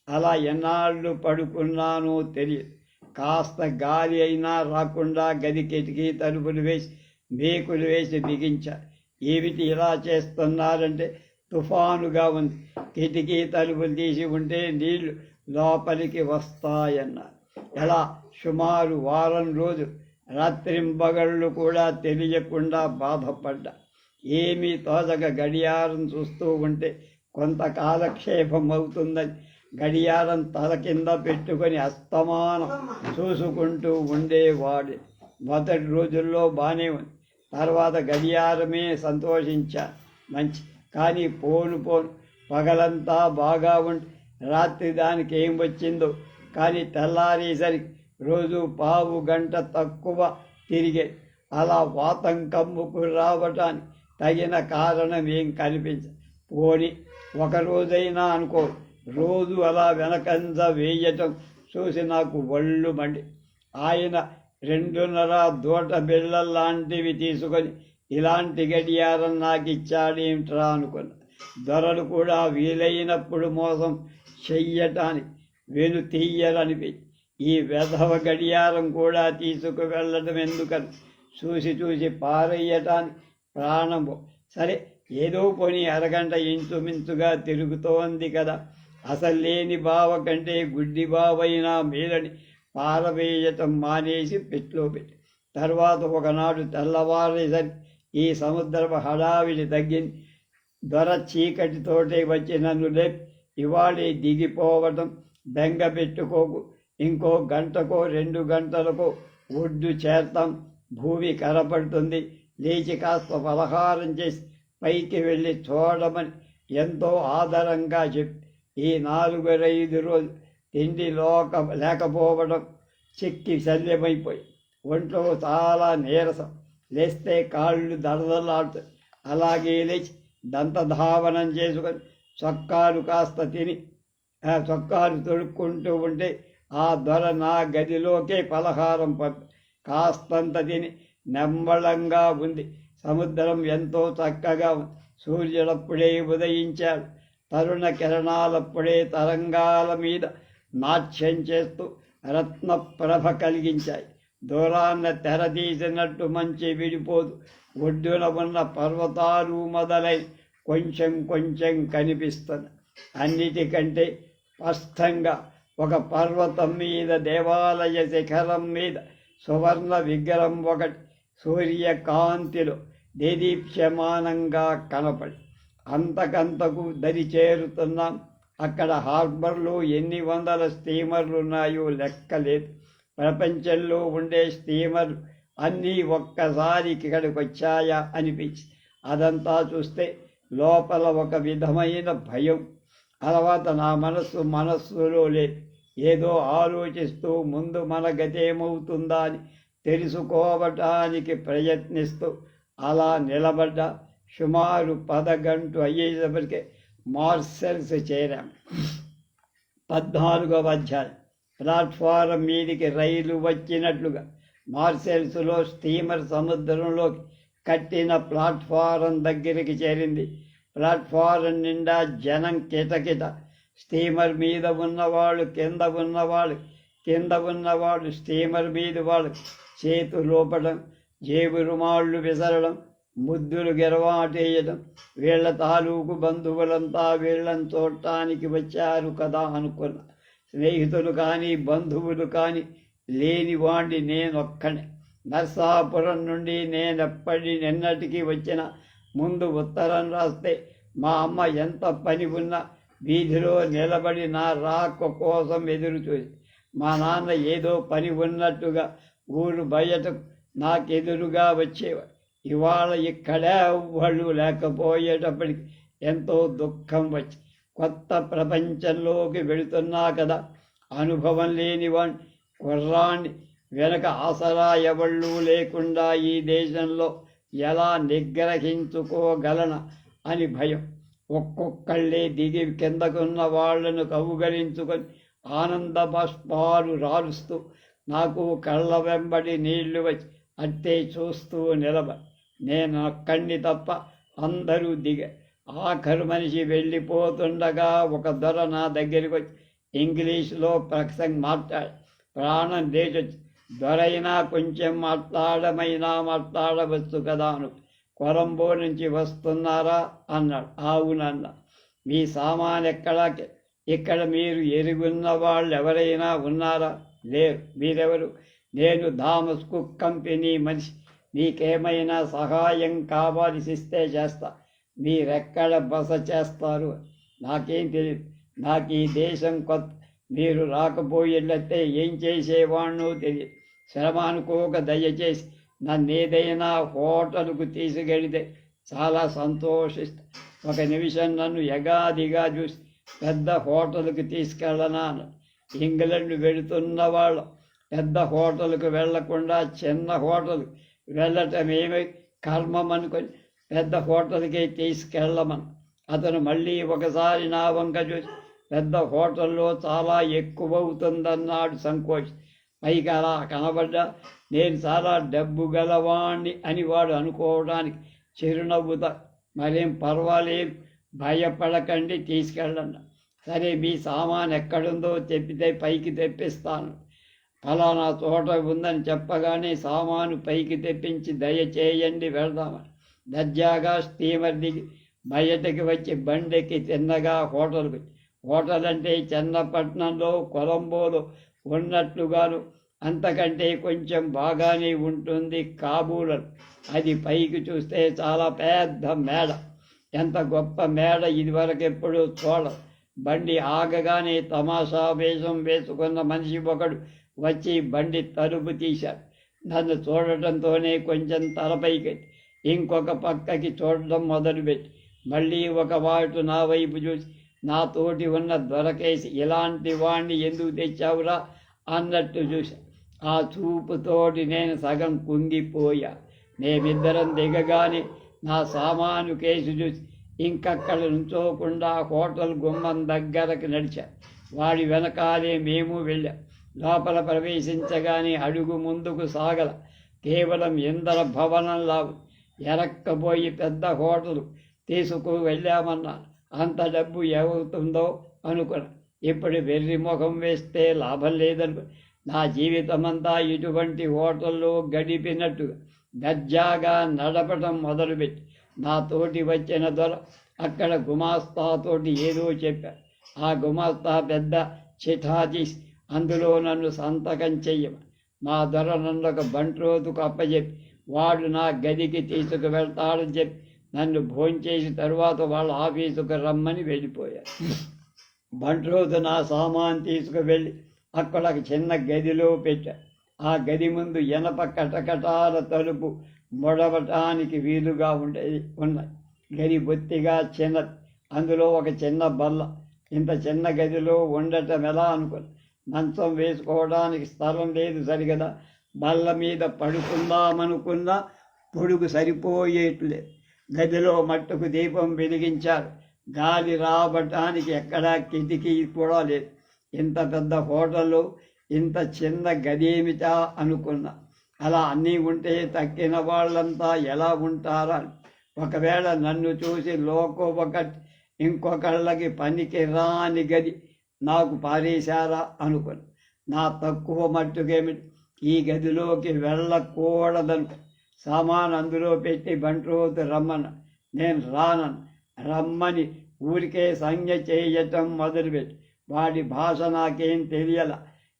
అలా ఎన్నాళ్ళు పడుకున్నానో తెలియదు. కాస్త గాలి అయినా రాకుండా గది కిటికీ తలుపులు వేసి మేకులు వేసి బిగించారు. ఏమిటి ఇలా చేస్తున్నారంటే, తుఫానుగా ఉంది, కిటికీ తలుపులు తీసి ఉంటే నీళ్లు లోపలికి వస్తాయన్నారు. ఎలా? సుమారు వారం రోజులు రాత్రింబగళ్ళు కూడా తెలియకుండా బాధపడ్డా. ఏమీ తోచక గడియారం చూస్తూ ఉంటే కొంత కాలక్షేపం అవుతుందని గడియారం తల కింద పెట్టుకొని అస్తమానం చూసుకుంటూ ఉండేవాడు. మొదటి రోజుల్లో బాగానే ఉంది, తర్వాత గడియారమే సంతోషించాను. మంచి, కానీ పోను పగలంతా బాగా ఉండి రాత్రి దానికి ఏం వచ్చిందో కానీ తెల్లారేసరికి రోజు పావు గంట తక్కువ తిరిగే. అలా వాతం కమ్ముకు రావటానికి తగిన కారణం ఏం కనిపించదు. పోని ఒకరోజైనా అనుకో, రోజు అలా వెనకంజ వేయటం చూసి నాకు ఒళ్ళు మండి. ఆయన 2.5 దూట బిళ్ళల్లాంటివి తీసుకొని ఇలాంటి గడియారం నాకు ఇచ్చాడేమిట్రా అనుకున్నా. దొరలు కూడా వీలైనప్పుడు మోసం చెయ్యటానికి వెను తీయరనిపించి ఈ వెధవ గడియారం కూడా తీసుకువెళ్ళడం ఎందుకని చూసి పారేయటానికి ప్రాణం. సరే, ఏదో పోనీ అరగంట ఇంచుమించుగా తిరుగుతోంది కదా, అసలు లేని బావ కంటే గుడ్డి బావైనా మేలని పారవేయటం మానేసి పెట్లో పెట్టి తర్వాత ఒకనాడు తెల్లవారేసరికి ఈ సముద్రపు హడావిడి తగ్గింది. దొర చీకటితోటే వచ్చి నన్ను లేపి, ఇవాళే దిగిపోవటం, బెంగ పెట్టుకోకు, ఇంకో గంటకో 2 గంటలకో ఒడ్డు చేరతాం, భూమి కనపడుతుంది, లేచి కాస్త పలహారం చేసి పైకి వెళ్ళి చూడమని ఎంతో ఆదరంగా చెప్పి ఈ 4-5 రోజులు తిండి లేకపోవడం చెక్కి శల్యమైపోయి ఒంట్లో చాలా నీరసం, లేస్తే కాళ్ళు దడదలాడుతాయి. అలాగే లేచి దంతధావనం చేసుకొని చొక్కాలు కాస్త తిని చొక్కాలు తొడుక్కుంటూ ఉంటే ఆ దొర నా గదిలోకే పలహారం కాస్తంత తిని నెమ్మళంగా ఉంది. సముద్రం ఎంతో చక్కగా ఉంది. సూర్యుడప్పుడే ఉదయించాడు. తరుణ కిరణాలప్పుడే తరంగాల మీద నాట్యం చేస్తూ రత్నప్రభ కలిగించాయి. దూరాన్న తెరదీసినట్టు మంచి విడిపోదు. ఒడ్డున ఉన్న పర్వతాలు మొదలై కొంచెం కనిపిస్తుంది. అన్నిటికంటే స్పష్టంగా ఒక పర్వతం మీద, దేవాలయ శిఖరం మీద సువర్ణ విగ్రహం ఒకటి సూర్యకాంతిలో దేదీప్యమానంగా కనపడి అంతకంతకు దరి చేరుతున్నాం. అక్కడ హార్బర్లో ఎన్ని వందల స్టీమర్లు ఉన్నాయో లెక్కలేదు. ప్రపంచంలో ఉండే స్టీమర్లు అన్నీ ఒక్కసారి ఇక్కడికి వచ్చాయా అనిపించి అదంతా చూస్తే లోపల ఒక విధమైన భయం. తర్వాత నా మనస్సులో లేదు. ఏదో ఆలోచిస్తూ ముందు మన గతేమవుతుందా అని తెలుసుకోవటానికి ప్రయత్నిస్తూ అలా నిలబడ్డా. సుమారు 10 గంటలు అయ్యేటప్పటికే మార్సెల్స్ చేరాం. 14వ అధ్యాయం. ప్లాట్ఫారం మీదికి రైలు వచ్చినట్లుగా మార్సెల్స్లో స్టీమర్ సముద్రంలోకి కట్టిన ప్లాట్ఫారం దగ్గరికి చేరింది. ప్లాట్ఫారం నిండా జనం కిటకిట. స్టీమర్ మీద ఉన్నవాళ్ళు కింద ఉన్నవాళ్ళు స్టీమర్ మీద వాళ్ళు చేతులోపడం, జేబు రుమాళ్ళు విసరడం, ముద్దులు గెరవాటేయడం. వీళ్ల తాలూకు బంధువులంతా వీళ్ళని చూడటానికి వచ్చారు కదా అనుకున్నా. స్నేహితులు కానీ బంధువులు కానీ లేనివాణ్ణి నేనొక్కనే. నర్సాపురం నుండి నిన్నటికి వచ్చిన ముందు ఉత్తరం రాస్తే మా అమ్మ ఎంత పని ఉన్నా వీధిలో నిలబడి నా రాక కోసం ఎదురు చూసి, మా నాన్న ఏదో పని ఉన్నట్టుగా ఊరు బయటకు నాకెదురుగా వచ్చేవాడు. ఇవాళ ఇక్కడే వాళ్ళు లేకపోయేటప్పటికి ఎంతో దుఃఖం వచ్చి, కొత్త ప్రపంచంలోకి వెళుతున్నా కదా, అనుభవం లేనివాణ్ణి, కుర్రాన్ని, వెనక ఆసరా ఎవళ్ళు లేకుండా ఈ దేశంలో ఎలా నిగ్రహించుకోగలన అని భయం. ఒక్కొక్కళ్ళే దిగి కిందకున్న వాళ్లను కౌగలించుకొని ఆనంద బాష్పాలు రాలుస్తూ నాకు కళ్ళ వెంబడి నీళ్లు వచ్చి అట్టే చూస్తూ నిలబ. నేను అక్కడిని తప్ప అందరూ దిగ. ఆఖరు మనిషి వెళ్ళిపోతుండగా ఒక దొర నా దగ్గరికి వచ్చి ఇంగ్లీషులో ప్రసంగం మాట్లాడి ప్రాణం లేచొచ్చి, దొరైనా కొంచెం మాట్లాడవచ్చు కదా అను. కొలంబో నుంచి వస్తున్నారా అన్నాడు. అవునన్న. మీ సామాన్ ఎక్కడాకి? ఇక్కడ మీరు ఎరుగున్న వాళ్ళు ఎవరైనా ఉన్నారా? లేరు. మీరెవరు? నేను థామస్ కుక్ కంపెనీ మనిషి. మీకేమైనా సహాయం కావాల్సిస్తే చేస్తా. మీరెక్కడ బస చేస్తారు? నాకేం తెలియదు. నాకు ఈ దేశం కొత్త. మీరు రాకపోయేట్లయితే ఏం చేసేవాణ్ణో తెలియదు. శ్రమ అనుకోక దయచేసి నన్నేదైనా హోటల్కు తీసుకెళితే చాలా సంతోషిస్తా. ఒక నిమిషం నన్ను ఎగాదిగా చూసి పెద్ద హోటల్కి తీసుకెళ్ళనా? ఇంగ్లండ్ వెళుతున్న వాళ్ళు పెద్ద హోటల్కు వెళ్లకుండా చిన్న హోటల్కి వెళ్ళటమేమి కర్మం అనుకొని పెద్ద హోటల్కి తీసుకెళ్ళమని. అతను మళ్ళీ ఒకసారి నా వంక చూసి పెద్ద హోటల్లో చాలా ఎక్కువ అవుతుందన్నాడు సంకోచి. పైకి అలా కనబడ్డా నేను చాలా డబ్బు గలవాణ్ణి అని వాడు అనుకోవడానికి చిరునవ్వుతా. మరేం పర్వాలేదు, భయపడకండి, తీసుకెళ్ళండి. సరే, మీ సామాన్ ఎక్కడుందో చెప్పితే పైకి తెప్పిస్తాను. ఫలానా చోట ఉందని చెప్పగానే సామాను పైకి తెప్పించి దయచేయండి వెళ్దామని దర్జాగా స్టీమర్ దిగి బయటకి వచ్చి బండెక్కి తిన్నగా హోటల్కి. హోటల్ అంటే చెన్నపట్నంలో కొలంబోలో ఉన్నట్లుగాను అంతకంటే కొంచెం బాగానే ఉంటుంది కాబూలను. అది పైకి చూస్తే చాలా పెద్ద మేడ. ఎంత గొప్ప మేడ ఇదివరకు ఎప్పుడూ చూడ. బండి ఆగగానే తమాషా వేషం వేసుకున్న మనిషి ఒకడు వచ్చి బండి తలుపు తీశాడు. నన్ను చూడటంతోనే కొంచెం తలపైకి ఇంకొక పక్కకి చూడడం మొదలుపెట్టి మళ్ళీ ఒక వాటు నా వైపు చూసి నాతోటి ఉన్న దొరకేసి ఇలాంటి వాణ్ణి ఎందుకు తెచ్చావురా అన్నట్టు చూశా. ఆ చూపుతోటి నేను సగం కుంగిపోయా. మేమిద్దరం దిగగానే నా సామాను కేసు చూసి ఇంకక్కడ నుంచోకుండా హోటల్ గుమ్మం దగ్గరకు నడిచా. వాడి వెనకాలే మేము వెళ్ళాం. లోపల ప్రవేశించగానే అడుగు ముందుకు సాగల. కేవలం ఇంద్ర భవనంలా ఎరక్కపోయి పెద్ద హోటలు తీసుకు వెళ్ళామన్నా అంత డబ్బు ఏమవుతుందో అనుకున్నా. ఇప్పుడు వెర్రి ముఖం వేస్తే లాభం లేదనుకు నా జీవితమంతా ఇటువంటి హోటల్లో గడిపినట్టుగా దర్జాగా నడపటం మొదలుపెట్టి నా తోటి వచ్చిన దొర అక్కడ గుమాస్తాతోటి ఏదో చెప్పాడు. ఆ గుమాస్తా పెద్ద చిఠా తీసి అందులో నన్ను సంతకం చెయ్యమని మా దొర నన్ను ఒక బంట్రోతుకు అప్పచెప్పి వాడు నా గదికి తీసుకువెళ్తాడని చెప్పి నన్ను భోంచేసిన తరువాత వాళ్ళ ఆఫీసుకు రమ్మని వెళ్ళిపోయారు. బంట్రోతు నా సామాన్ తీసుకువెళ్ళి అక్కడ ఒక చిన్న గదిలో పెట్టారు. ఆ గది ముందు ఎనప కటకటాల తలుపు మొడవటానికి వీలుగా ఉన్నాయి. గది బొత్తిగా చిన్నది. అందులో ఒక చిన్న బల్ల. ఇంత చిన్న గదిలో ఉండటం ఎలా అనుకున్నా. మంచం వేసుకోవడానికి స్థలం లేదు సరిగదా. బల్ల మీద పడుకుందామనుకున్నా పొడుగు సరిపోయేట్లేదు. గదిలో మట్టుకు దీపం వెలిగించారు. గాలి రావటానికి ఎక్కడా కిటికీ కూడా లేదు. ఇంత పెద్ద హోటల్లో ఇంత చిన్న గదేమిటా అనుకున్నా. అలా అన్నీ ఉంటే తక్కిన వాళ్ళంతా ఎలా ఉంటారా? ఒకవేళ నన్ను చూసి ఒకటి ఇంకొకళ్ళకి పనికి రాని గది నాకు పారేశారా అనుకున్నా. నా తక్కువ మట్టుకేమిటి, ఈ గదిలోకి వెళ్ళకూడదనుకు సామాన్ అందులో పెట్టి బంట్రోతు రమ్మన్న. నేను రానను. రమ్మని ఊరికే సంజ్ఞ చేయటం మొదలుపెట్టి వాడి భాష నాకేం తెలియల.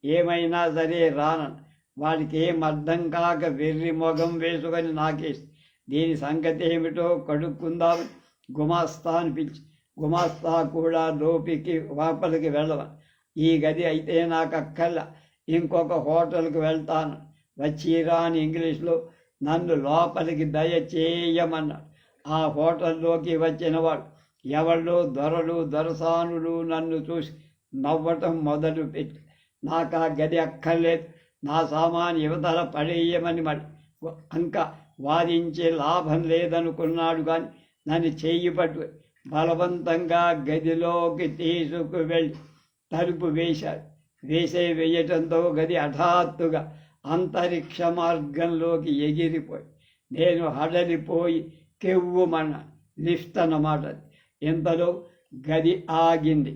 ఏమైనా సరే రానను. వాడికి ఏం అర్థం కాక వెర్రి మొగం వేసుకొని నాకేసి దీని సంగతి ఏమిటో కడుక్కుందామని గుమాస్తాను పిలిచి గుమాస్తా కూడా లోపలికి వెళ్ళవ. ఈ గది అయితే నాకు అక్కర్లా, ఇంకొక హోటల్కి వెళ్తాను. వచ్చిరాని ఇంగ్లీష్లో నన్ను లోపలికి దయచేయమన్నాడు. ఆ హోటల్లోకి వచ్చిన వాడు ఎవళ్ళో దొరలు దొరసానులు నన్ను చూసి నవ్వటం మొదలుపెట్టి నాకు ఆ గది అక్కర్లేదు, నా సామాన్ యువతల పడేయమని మరి ఇంకా వాదించే లాభం లేదనుకున్నాడు. కానీ నన్ను చెయ్యి పట్టు బలవంతంగా గదిలోకి తీసుకువెళ్ళి తలుపు వేశాడు. వేయటంతో గది హఠాత్తుగా అంతరిక్ష మార్గంలోకి ఎగిరిపోయి నేను హడలిపోయి కెవ్వుమన్న లిఫ్ట్ అన్నమాట. ఇంతలో గది ఆగింది.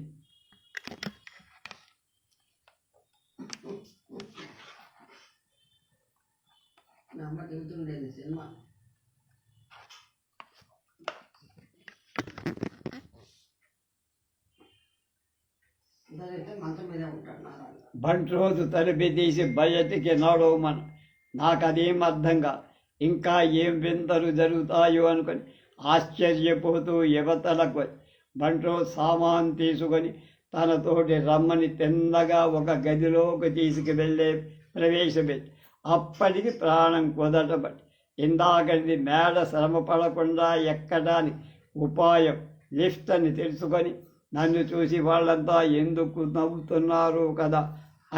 సినిమా బంట్రోజు తలుపి తీసి బయటికి నడవమని. నాకు అదేం అర్థంగా ఇంకా ఏం వింతలు జరుగుతాయో అనుకొని ఆశ్చర్యపోతూ యువతలకు బంట్రోజు సామాన్ తీసుకొని తనతోటి రమ్మని తిన్నగా ఒక గదిలోకి తీసుకువెళ్ళే ప్రవేశపెట్టి అప్పటికి ప్రాణం కుదటబట్టి ఇందాకది మేడ శ్రమ పడకుండా ఎక్కడానికి ఉపాయం లిఫ్ట్ అని తెలుసుకొని నన్ను చూసి వాళ్ళంతా ఎందుకు నవ్వుతున్నారు కదా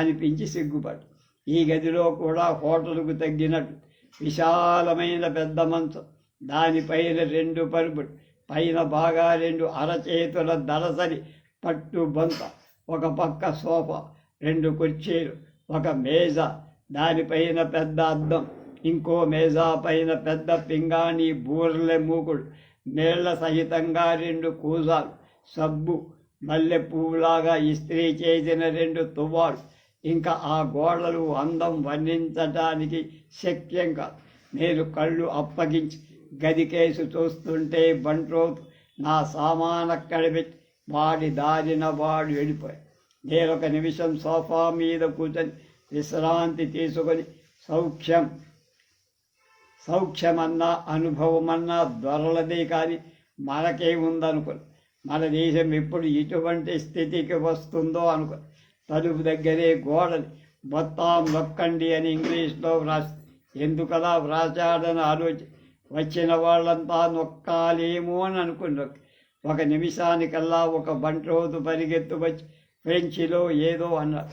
అనిపించి సిగ్గుపడు. ఈ గదిలో కూడా హోటల్కు తగ్గినట్టు విశాలమైన పెద్ద మంచం, దానిపైన 2 పరుపులు, పైన బాగా 2 అరచేతుల దళసరి పట్టు బొంత, ఒక పక్క సోఫా, 2 కుర్చీలు, ఒక మేజా, దానిపైన పెద్ద అద్దం, ఇంకో మేజా పైన పెద్ద పింగాణి బూర్లె మూకుడు, నీళ్ల సహితంగా 2 కూజాలు, సబ్బు, మల్లె పువ్వులాగా ఇస్త్రీ చేసిన 2 తువ్వాలు, ఇంకా ఆ గోడలు అందం వర్ణించటానికి శక్యం కాదు. నేను కళ్ళు అప్పగించి గదికేసి చూస్తుంటే బంట్రోతు నా సామానక్కడ పెట్టి వాడి దారిన వాడు వెళ్ళిపోయాడు. నేనొక నిమిషం సోఫా మీద కూర్చొని విశ్రాంతి తీసుకొని సౌఖ్యమన్నా అనుభవమన్నా దొరలదే కానీ మనకే ఉందనుకుని మన దేశం ఎప్పుడు ఇటువంటి స్థితికి వస్తుందో అనుకో. తలుపు దగ్గరే గోడని మొత్తం నొక్కండి అని ఇంగ్లీష్లో వ్రాసి ఎందుకలా వ్రాసాడని ఆలోచి వచ్చిన వాళ్ళంతా నొక్కాలేమో అని అనుకున్నారు. ఒక నిమిషానికల్లా ఒక బంట్రోతు పరిగెత్తు వచ్చి ఫ్రెంచిలో ఏదో అన్నారు.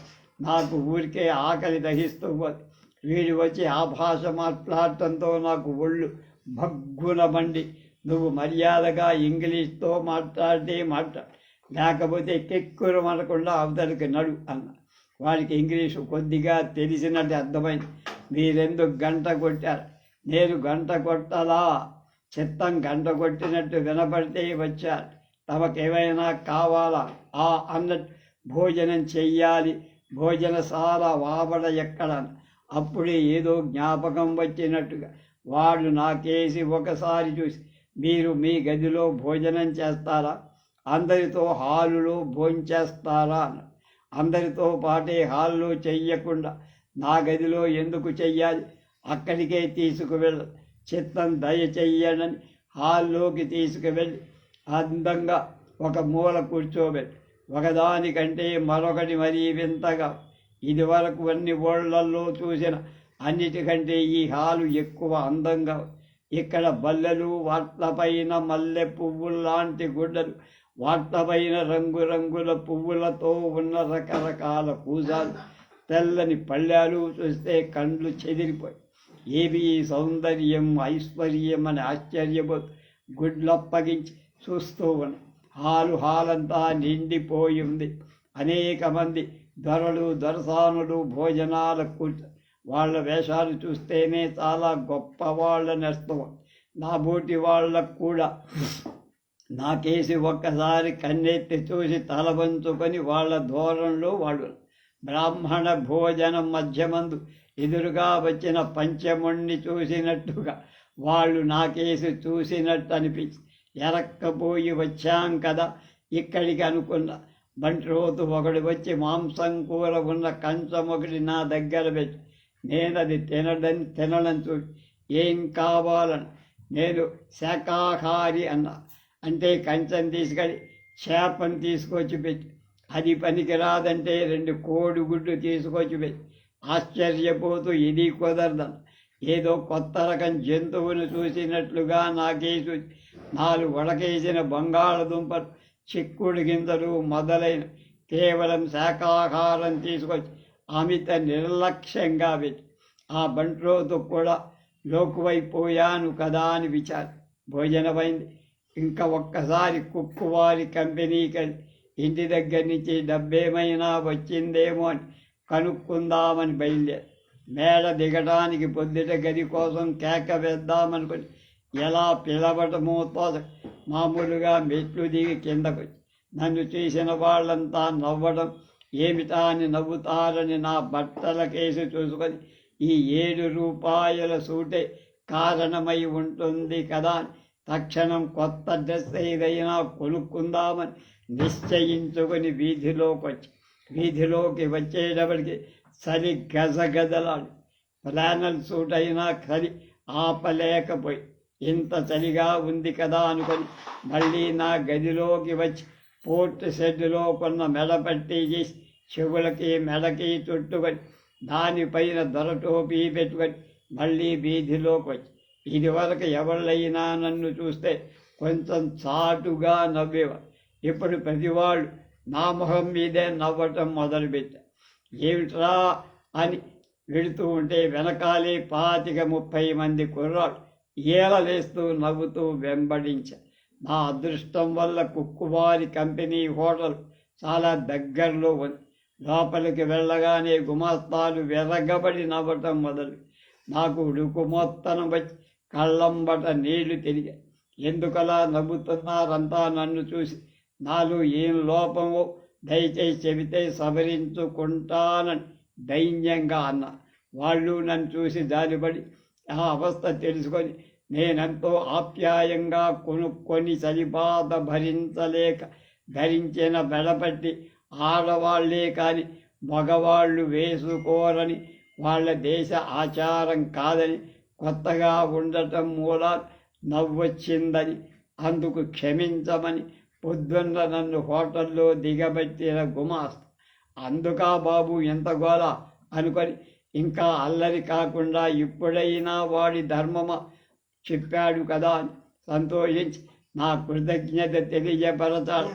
నాకు ఊరికే ఆకలి దహిస్తూ పోతుంది. వీడు వచ్చి ఆ భాష మాట్లాడటంతో నాకు ఒళ్ళు భగ్గున మండి, నువ్వు మర్యాదగా ఇంగ్లీష్తో మాట్లాడితే లేకపోతే కెక్కురు అనకుండా అవతలికి నడు అన్న. వాడికి ఇంగ్లీషు కొద్దిగా తెలిసినట్టు అర్థమైంది. మీరెందుకు గంట కొట్టారు? నేను గంట కొట్టలా, చిత్తం గంట కొట్టినట్టు వినపడితే వచ్చారు. తమకేమైనా కావాలా అన్నట్టు భోజనం చెయ్యాలి, భోజనశాల వాబడ ఎక్కడ. అప్పుడే ఏదో జ్ఞాపకం వచ్చినట్టుగా వాళ్ళు నాకేసి ఒకసారి చూసి, మీరు మీ గదిలో భోజనం చేస్తారా? అందరితో హాలులో భోంచేస్తారా అన్నారు. అందరితో పాటే హాల్లో చెయ్యకుండా నా గదిలో ఎందుకు చెయ్యాలి? అక్కడికే తీసుకువెళ్ళ చిత్తం దయచెయ్యనని హాల్లోకి తీసుకువెళ్ళి అందంగా ఒక మూల కూర్చోబెట్టి ఒకదానికంటే మరొకటి మరీ వింతగా ఇదివరకు అన్ని ఓళ్లల్లో చూసిన అన్నిటికంటే ఈ హాలు ఎక్కువ అందంగా. ఇక్కడ బల్లెలు, వాట్లపైన మల్లె పువ్వుల్లాంటి గుడ్డలు, వాట్లపైన రంగురంగుల పువ్వులతో ఉన్న రకరకాల పూజాలు, తెల్లని పళ్ళాలు చూస్తే కండ్లు చెదిరిపోయి ఏవి సౌందర్యం, ఐశ్వర్యం అని ఆశ్చర్యపోతూ గుడ్లప్పగించి చూస్తూ ఉన్న హాలంతా నిండిపోయి ఉంది. అనేక మంది దొరలు, దొరసానులు భోజనాలకు కూర్చొని వాళ్ళ వేషాలు చూస్తేనే చాలా గొప్ప వాళ్ళని అర్థం. నా బోటి వాళ్ళకు కూడా నాకేసి ఒక్కసారి కన్నెత్తి చూసి తలవంచుకొని వాళ్ళ ధోరణిలో వాళ్ళు బ్రాహ్మణ భోజనం మధ్యమందు ఎదురుగా వచ్చిన పంచముణ్ణి చూసినట్టుగా వాళ్ళు నాకేసి చూసినట్టు అనిపించి ఎరక్కపోయి వచ్చాం కదా ఇక్కడికి అనుకున్న. బంట్రోతు ఒకడు వచ్చి మాంసం కూర ఉన్న కంచం ఒకటి నా దగ్గర పెట్టి నేనది తినడం చూసి ఏం కావాలని నేను శాకాహారి అన్నా. అంటే కంచం తీసుకొని చేపను తీసుకొచ్చి పెట్టి అది పనికిరాదంటే 2 కోడిగుడ్లు తీసుకొచ్చి పెట్టి ఆశ్చర్యపోతూ ఇది కుదరదన్న. ఏదో కొత్త రకం జంతువును చూసినట్లుగా నాకేసి 4 ఉడకేసిన బంగాళదుంపలు, చిక్కుడు గింజలు మొదలైన కేవలం శాకాహారం తీసుకొచ్చి అమిత నిర్లక్ష్యంగా పెట్టి ఆ బంట్రోతు కూడా లోకువైపోయాను కదా అని విచారం. భోజనమైంది. ఇంకా ఒక్కసారి కుక్కువారి కంపెనీకి ఇంటి దగ్గర నుంచి డబ్బేమైనా వచ్చిందేమో అని కనుక్కుందామని బయలుదేరి మేడ దిగడానికి పొద్దుట గది కోసం కేక వేద్దామనుకుని ఎలా పిలవటమో తోచ మామూలుగా మెట్లు దిగి కిందకు నన్ను చూసిన వాళ్ళంతా నవ్వడం ఏమిటా అని నవ్వుతారని నా బట్టల కేసు చూసుకొని ఈ 7 రూపాయల సూటే కారణమై ఉంటుంది కదా అని తక్షణం కొత్త డ్రెస్ ఏదైనా కొనుక్కుందామని నిశ్చయించుకొని వీధిలోకి వచ్చేటప్పటికి చలి గజగజలాడు. ఫ్లానల్ సూట్ అయినా చలి ఆపలేకపోయి ఇంత చలిగా ఉంది కదా అనుకొని మళ్ళీ నా గదిలోకి వచ్చి పోర్ట్ షెడ్లో కొన్న మెడపట్టి చేసి చెవులకి మెడకి చుట్టుకొని దానిపైన దొరటోపీ పెట్టుకొని మళ్ళీ వీధిలోకి వచ్చి ఇదివరకు ఎవళ్ళైనా నన్ను చూస్తే కొంచెం చాటుగా నవ్వేవారు. ఇప్పుడు ప్రతివాళ్ళు నా మొహం మీదే నవ్వటం మొదలుపెట్టారు. ఏమిట్రా అని వెళుతూ ఉంటే వెనకాలే 25-30 మంది కుర్రాళ్ళు ఏలలేస్తూ నవ్వుతూ వెంబడించారు. నా అదృష్టం వల్ల కుక్కువారి కంపెనీ హోటల్ చాలా దగ్గరలో ఉంది. లోపలికి వెళ్ళగానే గుమాస్తాలు వెరగబడి నవ్వటం మొదలు. నాకు ఉడుకుమొత్తన వచ్చి కళ్ళంబట నీళ్లు తిరిగాయి. ఎందుకలా నవ్వుతున్నారంతా నన్ను చూసి? నాలో ఏం లోపమో దయచేసి చెబితే సవరించుకుంటానని దైన్యంగా అన్నా. వాళ్ళు నన్ను చూసి జాలిపడి ఆ అవస్థ తెలుసుకొని నేనెంతో ఆప్యాయంగా కొనుక్కొని చలిబాధ భరించలేక ధరించిన బెడపట్టి ఆడవాళ్లే కాని మగవాళ్ళు వేసుకోరని, వాళ్ళ దేశ ఆచారం కాదని, కొత్తగా ఉండటం మూల నవ్వొచ్చిందని, అందుకు క్షమించమని పొద్దున్న నన్ను హోటల్లో దిగబెట్టిన గుమాస్తా అందుకా బాబు ఎంత గోల అనుకొని ఇంకా అల్లరి కాకుండా ఇప్పుడైనా వాడి ధర్మమా చెప్పాడు కదా అని సంతోషించి నా కృతజ్ఞత తెలియపరచాలి.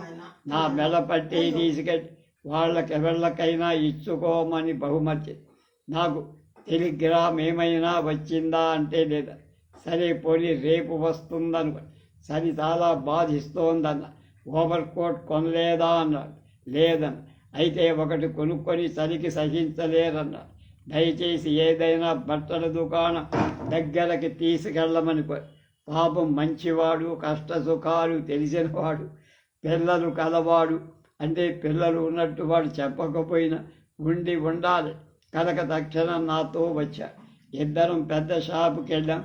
నా మెడపట్టి తీసుకెళ్ళి వాళ్ళకెవళ్ళకైనా ఇచ్చుకోమని బహుమతి. నాకు టెలిగ్రామ్ ఏమైనా వచ్చిందా అంటే లేదా. సరే పోనీ రేపు వస్తుందనుకో. సరి చాలా బాధిస్తోందన్న. ఓవర్ కోట్ కొనలేదా అన్నాడు. లేదన్న. అయితే ఒకటి కొనుక్కొని సరికి సహించలేరన్నాడు. దయచేసి ఏదైనా బట్టల దుకాణం దగ్గరకి తీసుకెళ్ళమని పాపం మంచివాడు, కష్ట సుఖాలు తెలిసినవాడు, పిల్లలు కలవాడు. అంటే పిల్లలు ఉన్నట్టు వాడు చెప్పకపోయినా ఉండాలి కనుక తక్షణం నాతో వచ్చా. ఇద్దరం పెద్ద షాపుకి వెళ్ళాం.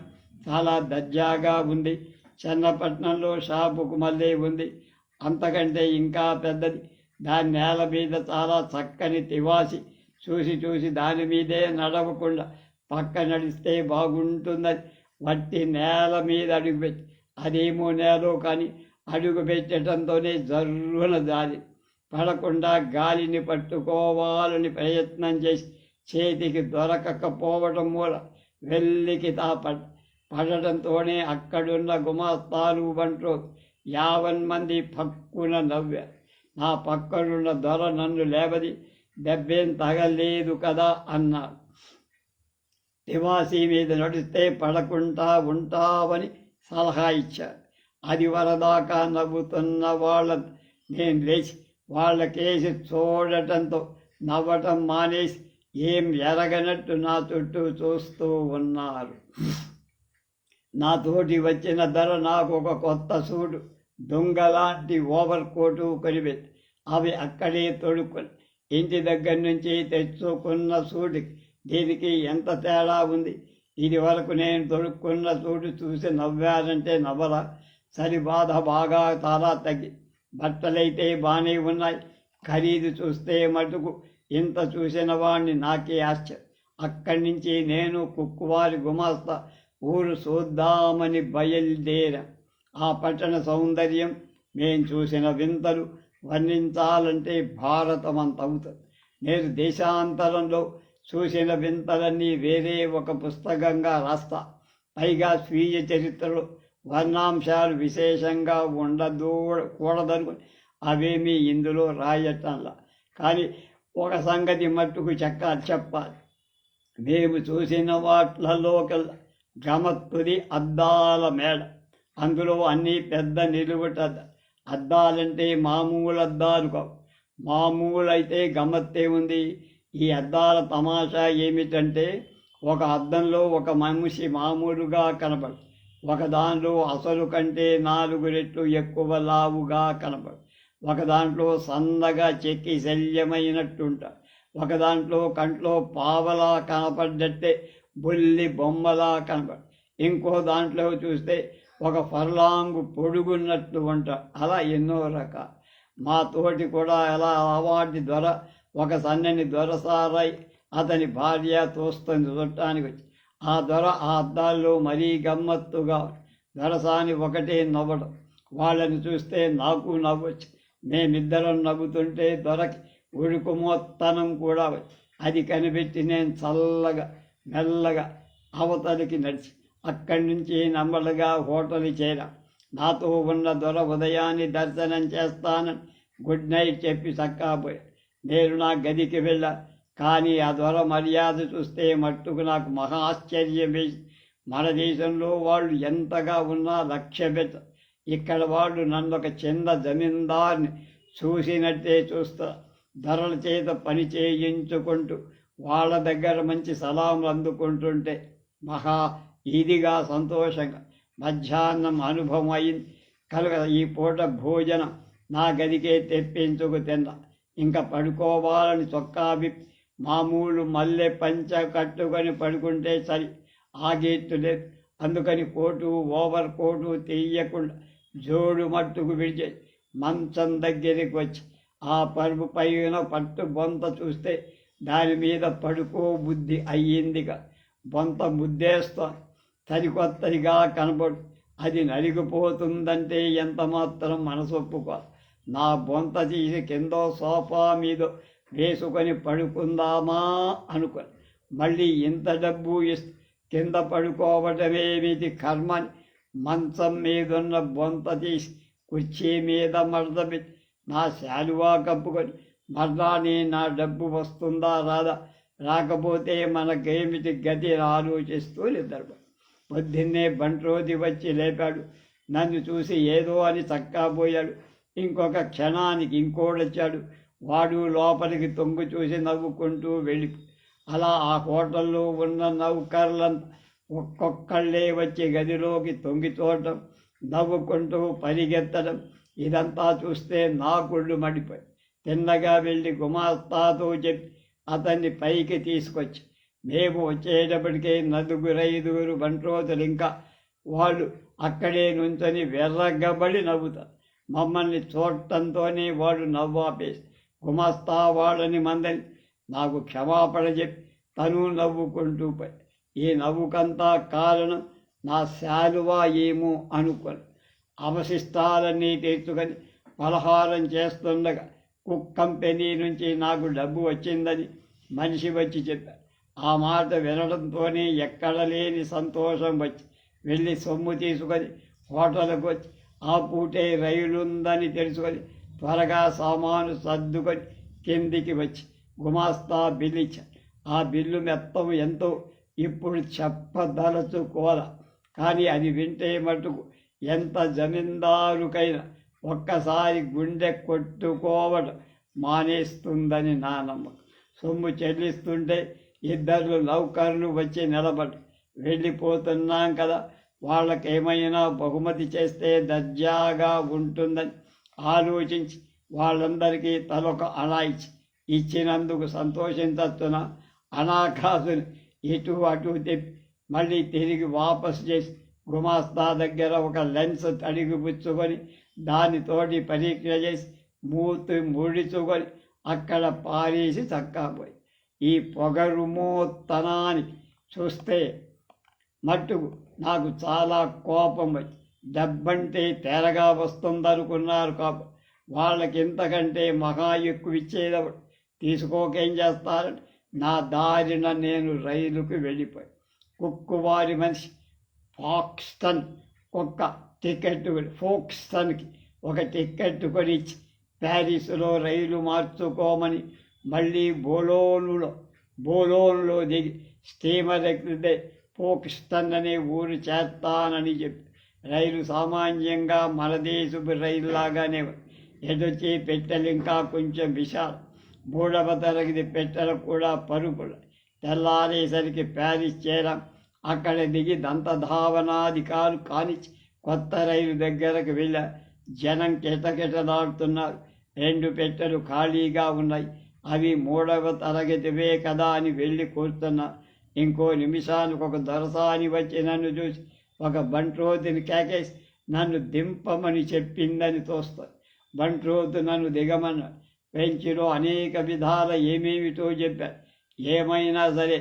చాలా దర్జాగా ఉంది. చెన్నపట్నంలో షాపుకు మళ్ళీ ఉంది. అంతకంటే ఇంకా పెద్దది. దాని నేల మీద చాలా చక్కని తివాసి. చూసి దాని మీదే నడవకుండా పక్క నడిస్తే బాగుంటుందని వట్టి నేల మీద అడుగుపెట్టి, అదేమో నేలో కానీ అడుగు పెట్టడంతోనే జర్రున జారి పడకుండా గాలిని పట్టుకోవాలని ప్రయత్నం చేసి చేతికి దొరకకపోవడం మూల వెల్లికి పడటంతోనే అక్కడున్న గుమాస్తాలు బంట్లో 50 మంది పక్కున నవ్వారు. నా పక్కనున్న దొర నన్ను లేవది, దెబ్బేం తగలేదు కదా అన్నాడు. తివాసీ మీద నడిస్తే పడకుండా ఉంటావని సలహా ఇచ్చారు. అది వరదాకా నవ్వుతున్న వాళ్ళను నేను లేచి వాళ్ళకేసి చూడటంతో నవ్వటం మానేసి ఏం ఎరగనట్టు నా చుట్టూ చూస్తూ ఉన్నారు. నాతోటి వచ్చిన ధర నాకు ఒక కొత్త సూటు, దొంగలాంటి ఓవర్ కోటు కొనిపెట్టి అవి అక్కడే తొడుక్కొని ఇంటి దగ్గర నుంచి తెచ్చుకున్న సూటుకి దీనికి ఎంత తేడా ఉంది. ఇది వరకు నేను తొడుక్కున్న సూటు చూసి నవ్వారంటే నవ్వరా? సరి బాధ బాగా చాలా తగ్గి. బట్టలైతే బాగానే ఉన్నాయి. ఖరీదు చూస్తే మటుకు ఇంత చూసిన వాడిని నాకే ఆశ్చర్యం. అక్కడి నుంచి నేను కుక్కువారి గుమాస్తా ఊరు చూద్దామని బయలుదేరా. ఆ పట్టణ సౌందర్యం, నేను చూసిన వింతలు వర్ణించాలంటే భారతం అంత అవుతుంది. నేను దేశాంతరంలో చూసిన వింతలన్నీ వేరే ఒక పుస్తకంగా రాస్తా. పైగా స్వీయ చరిత్రలో వర్ణాంశాలు విశేషంగా కూడదనుకుని అవేమీ ఇందులో రాయటంలా. కానీ ఒక సంగతి మట్టుకు చెప్పాలి. మేము చూసిన వాట్లలోకల్లా గమత్తుది అద్దాల మేడ. అందులో అన్నీ పెద్ద నిలువుట అద్దాలంటే మామూలు అద్దాలు కావు. మామూలు అయితే గమ్మత్తే ఉంది. ఈ అద్దాల తమాషా ఏమిటంటే ఒక అద్దంలో ఒక మనిషి మామూలుగా కనపడు, ఒక దానిలో అసలు కంటే 4 రెట్లు ఎక్కువ లావుగా కనపడు, ఒక దాంట్లో సన్నగా చెక్కి శల్యమైనట్టుంటాడు, ఒక దాంట్లో కంట్లో పావలా కనపడ్డట్టే బొల్లి బొమ్మలా కనపడు, ఇంకో దాంట్లో చూస్తే ఒక ఫర్లాంగు పొడుగున్నట్టు ఉంటాడు. అలా ఎన్నో రకాలు. మా తోటి కూడా ఎలా అవార్డు దొర ఒక సన్నని దొరసారై అతని భార్య తోస్తుంది చుట్టానికి వచ్చి. ఆ దొర ఆ అద్దాల్లో మరీ గమ్మత్తుగా దొరసాని ఒకటే నవ్వడం. వాళ్ళని చూస్తే నాకు నవ్వచ్చు. మేమిద్దరం నవ్వుతుంటే దొరకి ఉడుకుమోత్తనం కూడా వచ్చి అది కనిపెట్టి నేను చల్లగా మెల్లగా అవతలికి నడిచి అక్కడి నుంచి నెమ్మదిగా హోటల్ చేరా. నాతో ఉన్న దొర ఉదయాన్ని దర్శనం చేస్తానని గుడ్ నైట్ చెప్పి చక్కాపోయాడు. నేను నా గదికి వెళ్ళా. కానీ ఆ దొర మర్యాద చూస్తే మట్టుకు నాకు మహా ఆశ్చర్యం వేసి, మన దేశంలో వాళ్ళు ఎంతగా ఉన్నా లక్ష్య పెట్ట, ఇక్కడ వాళ్ళు నన్ను ఒక చిన్న జమీందార్ని చూసినట్టే చూస్తా. ధరల చేత పని చేయించుకుంటూ వాళ్ళ దగ్గర మంచి సలాములు అందుకుంటుంటే మహా ఇదిగా సంతోషంగా మధ్యాహ్నం అనుభవం అయింది కనుక ఈ పూట భోజనం నా గదికే తెప్పించుకు తిన్నా. ఇంకా పడుకోవాలని చొక్కా విప్పి మామూలు మల్లె పంచ కట్టుకొని పడుకుంటే సరి ఆగేట్టు లేదు. అందుకని కోటు ఓవర్ కోటు తీయకుండా జోడు మట్టుకు విడిచే మంచం దగ్గరికి వచ్చి ఆ పరుపు పైన పట్టు బొంత చూస్తే దాని మీద పడుకో బుద్ధి అయ్యిందిగా. బొంత ముద్దేస్తా సరికొత్తదిగా కనబడు. అది నలిగిపోతుందంటే ఎంత మాత్రం మనసొప్పుకో. నా బొంత తీసి కిందో సోఫా మీద వేసుకొని పడుకుందామా అనుకొని మళ్ళీ ఇంత డబ్బు కింద పడుకోవటమేమిటి కర్మని మంచం మీదున్న బొంత తీసి కుర్చీ మీద మడతపెట్టి నా శాలువా కప్పుకొని మర్నాని నా డబ్బు వస్తుందా రాదా, రాకపోతే మనకేమిటి గతి ఆలోచిస్తూ నిద్రపో. పొద్దున్నే బంట్రోది వచ్చి లేపాడు. నన్ను చూసి ఏదో అని చక్కాపోయాడు. ఇంకొక క్షణానికి ఇంకోడొచ్చాడు. వాడు లోపలికి తొంగి చూసి నవ్వుకుంటూ వెళ్ళి అలా ఆ హోటల్లో ఉన్న నౌకర్లంతా ఒక్కొక్కళ్ళే వచ్చి గదిలోకి తొంగి చూడటం, నవ్వుకుంటూ పరిగెత్తడం, ఇదంతా చూస్తే నా కుళ్ళు మడిపోయి తిన్నగా వెళ్ళి గుమాస్తాతో చెప్పి అతన్ని పైకి తీసుకొచ్చి మేము వచ్చేటప్పటికే 4-5 బంట్రోతులు ఇంకా వాళ్ళు అక్కడే నుంచొని వెర్రగబడి నవ్వుతారు. మమ్మల్ని చూడటంతోనే వాడు నవ్వాపేసి గుమస్తా వాళ్ళని మందని నాకు క్షమాపణ చెప్పి తను నవ్వుకుంటూ పోయి. ఈ నవ్వుకంతా కారణం నా శాలువా ఏమో అనుకొని అవశిష్టాలన్నీ తీర్చుకొని పలహారం చేస్తుండగా కుక్ కంపెనీ నుంచి నాకు డబ్బు వచ్చిందని మనిషి వచ్చి చెప్పారు. ఆ మాట వినడంతోనే ఎక్కడ లేని సంతోషం వచ్చి వెళ్ళి సొమ్ము తీసుకొని హోటల్కి వచ్చి ఆ పూటే రైలుందని తెలుసుకొని త్వరగా సామాను సర్దుకొని కిందికి వచ్చి గుమాస్తా బిల్లు ఇచ్చాను. ఆ బిల్లు మొత్తం ఎంతో ఇప్పుడు చెప్పదలుచుకోల. కానీ అది వింటే మటుకు ఎంత జమీందారుకైనా ఒక్కసారి గుండె కొట్టుకోవడం మానేస్తుందని నా నమ్మకం. సొమ్ము చెల్లిస్తుంటే 2 నౌకర్లు వచ్చి నిలబడి వెళ్ళిపోతున్నాం కదా, వాళ్ళకేమైనా బహుమతి చేస్తే దర్జాగా ఉంటుందని ఆలోచించి వాళ్ళందరికీ తలొక అణా ఇచ్చినందుకు సంతోషించచ్చున అనాకాసుని ఇటు అటు తెప్పి మళ్ళీ తిరిగి వాపసు చేసి గుమాస్తా దగ్గర ఒక లెన్స్ తడిగిపుచ్చుకొని దానితోటి పరీక్ష చేసి మూతి ముడుచుకొని అక్కడ పారేసి చక్కాపోయి. ఈ పొగరుమోత్తనానికి చూస్తే మట్టుకు నాకు చాలా కోపం వచ్చి డబ్బంటే తేరగా వస్తుందనుకున్నారు కాబట్టి వాళ్ళకి ఇంతకంటే మహా ఎక్కువ ఇచ్చేదప్పుడు తీసుకోకేం చేస్తారని నా దారిన నేను రైలుకు వెళ్ళిపోయి కుక్కువారి మనిషి ఫాక్స్టన్ ఫోక్స్టన్కి ఒక టికెట్ కొనిచ్చి ప్యారిస్లో రైలు మార్చుకోమని మళ్ళీ బోలోన్లో దిగి స్టీమర్ ఎక్కితే ఫోక్స్టన్ అనే ఊరు చేస్తానని చెప్పి రైలు సామాన్యంగా మన దేశపు రైలులాగానే ఎదొచ్చి పెట్టెలు ఇంకా కొంచెం విశాలం. 3వ తరగతి పెట్టెలు కూడా పరుపులు. తెల్లారేసరికి ప్యారిస్ చేరాం. అక్కడ దిగి దంతధావనాధికారు కానిచ్చి కొత్త రైలు దగ్గరకు వెళ్ళా. జనం కిటకిటలాడుతున్నారు. 2 పెట్టెలు ఖాళీగా ఉన్నాయి. అవి 3వ తరగతివే కదా అని వెళ్ళి కూర్చున్నా. ఇంకో నిమిషానికి ఒక దొరసాని వచ్చి నన్ను చూసి ఒక బంట్రోతుని కేకేసి నన్ను దింపమని చెప్పిందని తోస్తా. బంట్రోతు నన్ను దిగమన్నాడు. బెంచిలో అనేక విధాల ఏమేమిటో చెప్పారు. ఏమైనా సరే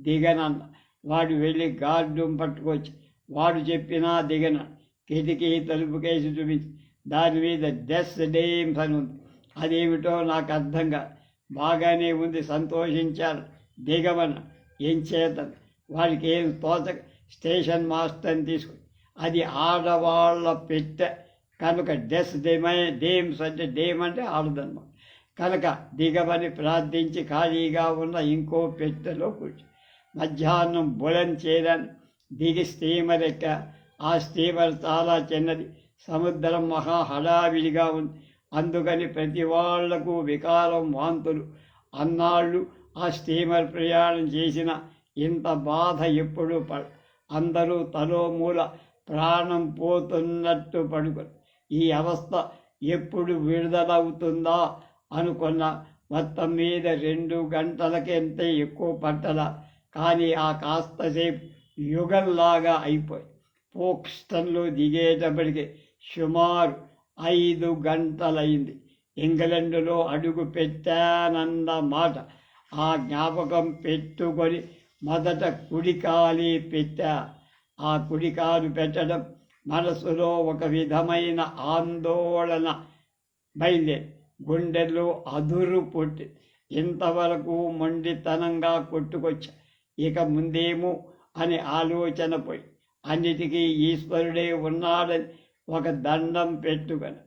దిగనన్న. వాడు వెళ్ళి గార్డు పట్టుకొచ్చి వాడు చెప్పినా దిగన. కిటికీ తలుపు కేసి చూపించి దాని మీద డెస్ డేమ్స్ అని ఉంది. అదేమిటో నాకు అర్థంగా. బాగానే ఉంది, సంతోషించారు. దిగమన్న. ఏం చేతను వాడికి ఏం తోచక స్టేషన్ మాస్టర్ని తీసుకుని అది ఆడవాళ్ళ పెట్టె కనుక డేమ్స్ అంటే డేమ్ అంటే ఆడదన్నమాట. కనుక దిగమని ప్రార్థించి ఖాళీగా ఉన్న ఇంకో పెట్టెలో కూర్చో. మధ్యాహ్నం బులన్ చేరాను. దిగి స్టీమర్ ఎక్క. ఆ స్టీమర్ చాలా చిన్నది. సముద్రం మహా హడావిడిగా ఉంది. అందుకని ప్రతి వాళ్లకు వికారం, వాంతులు. అన్నాళ్ళు ఆ స్టీమర్ ప్రయాణం చేసిన ఇంత బాధ ఎప్పుడూ అందరూ తలో మూల ప్రాణం పోతున్నట్టు పడుకొని ఈ అవస్థ ఎప్పుడు విడుదలవుతుందా అనుకున్న. మొత్తం మీద 2 గంటలకంటే ఎక్కువ పట్టల. కానీ ఆ కాస్తసేపు యుగంలాగా అయిపోయి ఫోక్స్టన్లో దిగేటప్పటికి సుమారు 5 గంటలైంది. ఇంగ్లండులో అడుగు పెట్టానన్న మాట ఆ జ్ఞాపకం పెట్టుకొని మొదట కుడికాలి పెట్టా. ఆ కుడికాలు పెట్టడం మనసులో ఒక విధమైన ఆందోళన బయలుదేరి గుండెల్లో అదురు పుట్టి ఇంతవరకు మొండితనంగా కొట్టుకొచ్చా. ఇక ముందేమో అని ఆలోచన పోయి అన్నిటికీ ఈశ్వరుడే ఉన్నాడని ఒక దండం పెట్టుకొని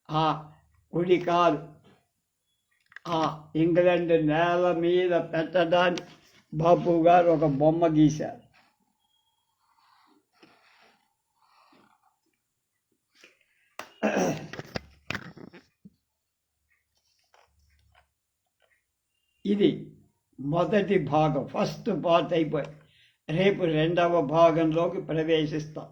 ఆ కుడికాలు ఆ ఇంగ్లాండ్ నేల మీద పెట్టడానికి బాపు గారు ఒక బొమ్మ గీశారు. ఇది మొదటి భాగం, ఫస్ట్ పార్ట్ అయిపోయి రేపు 2వ భాగంలోకి ప్రవేశిస్తాం.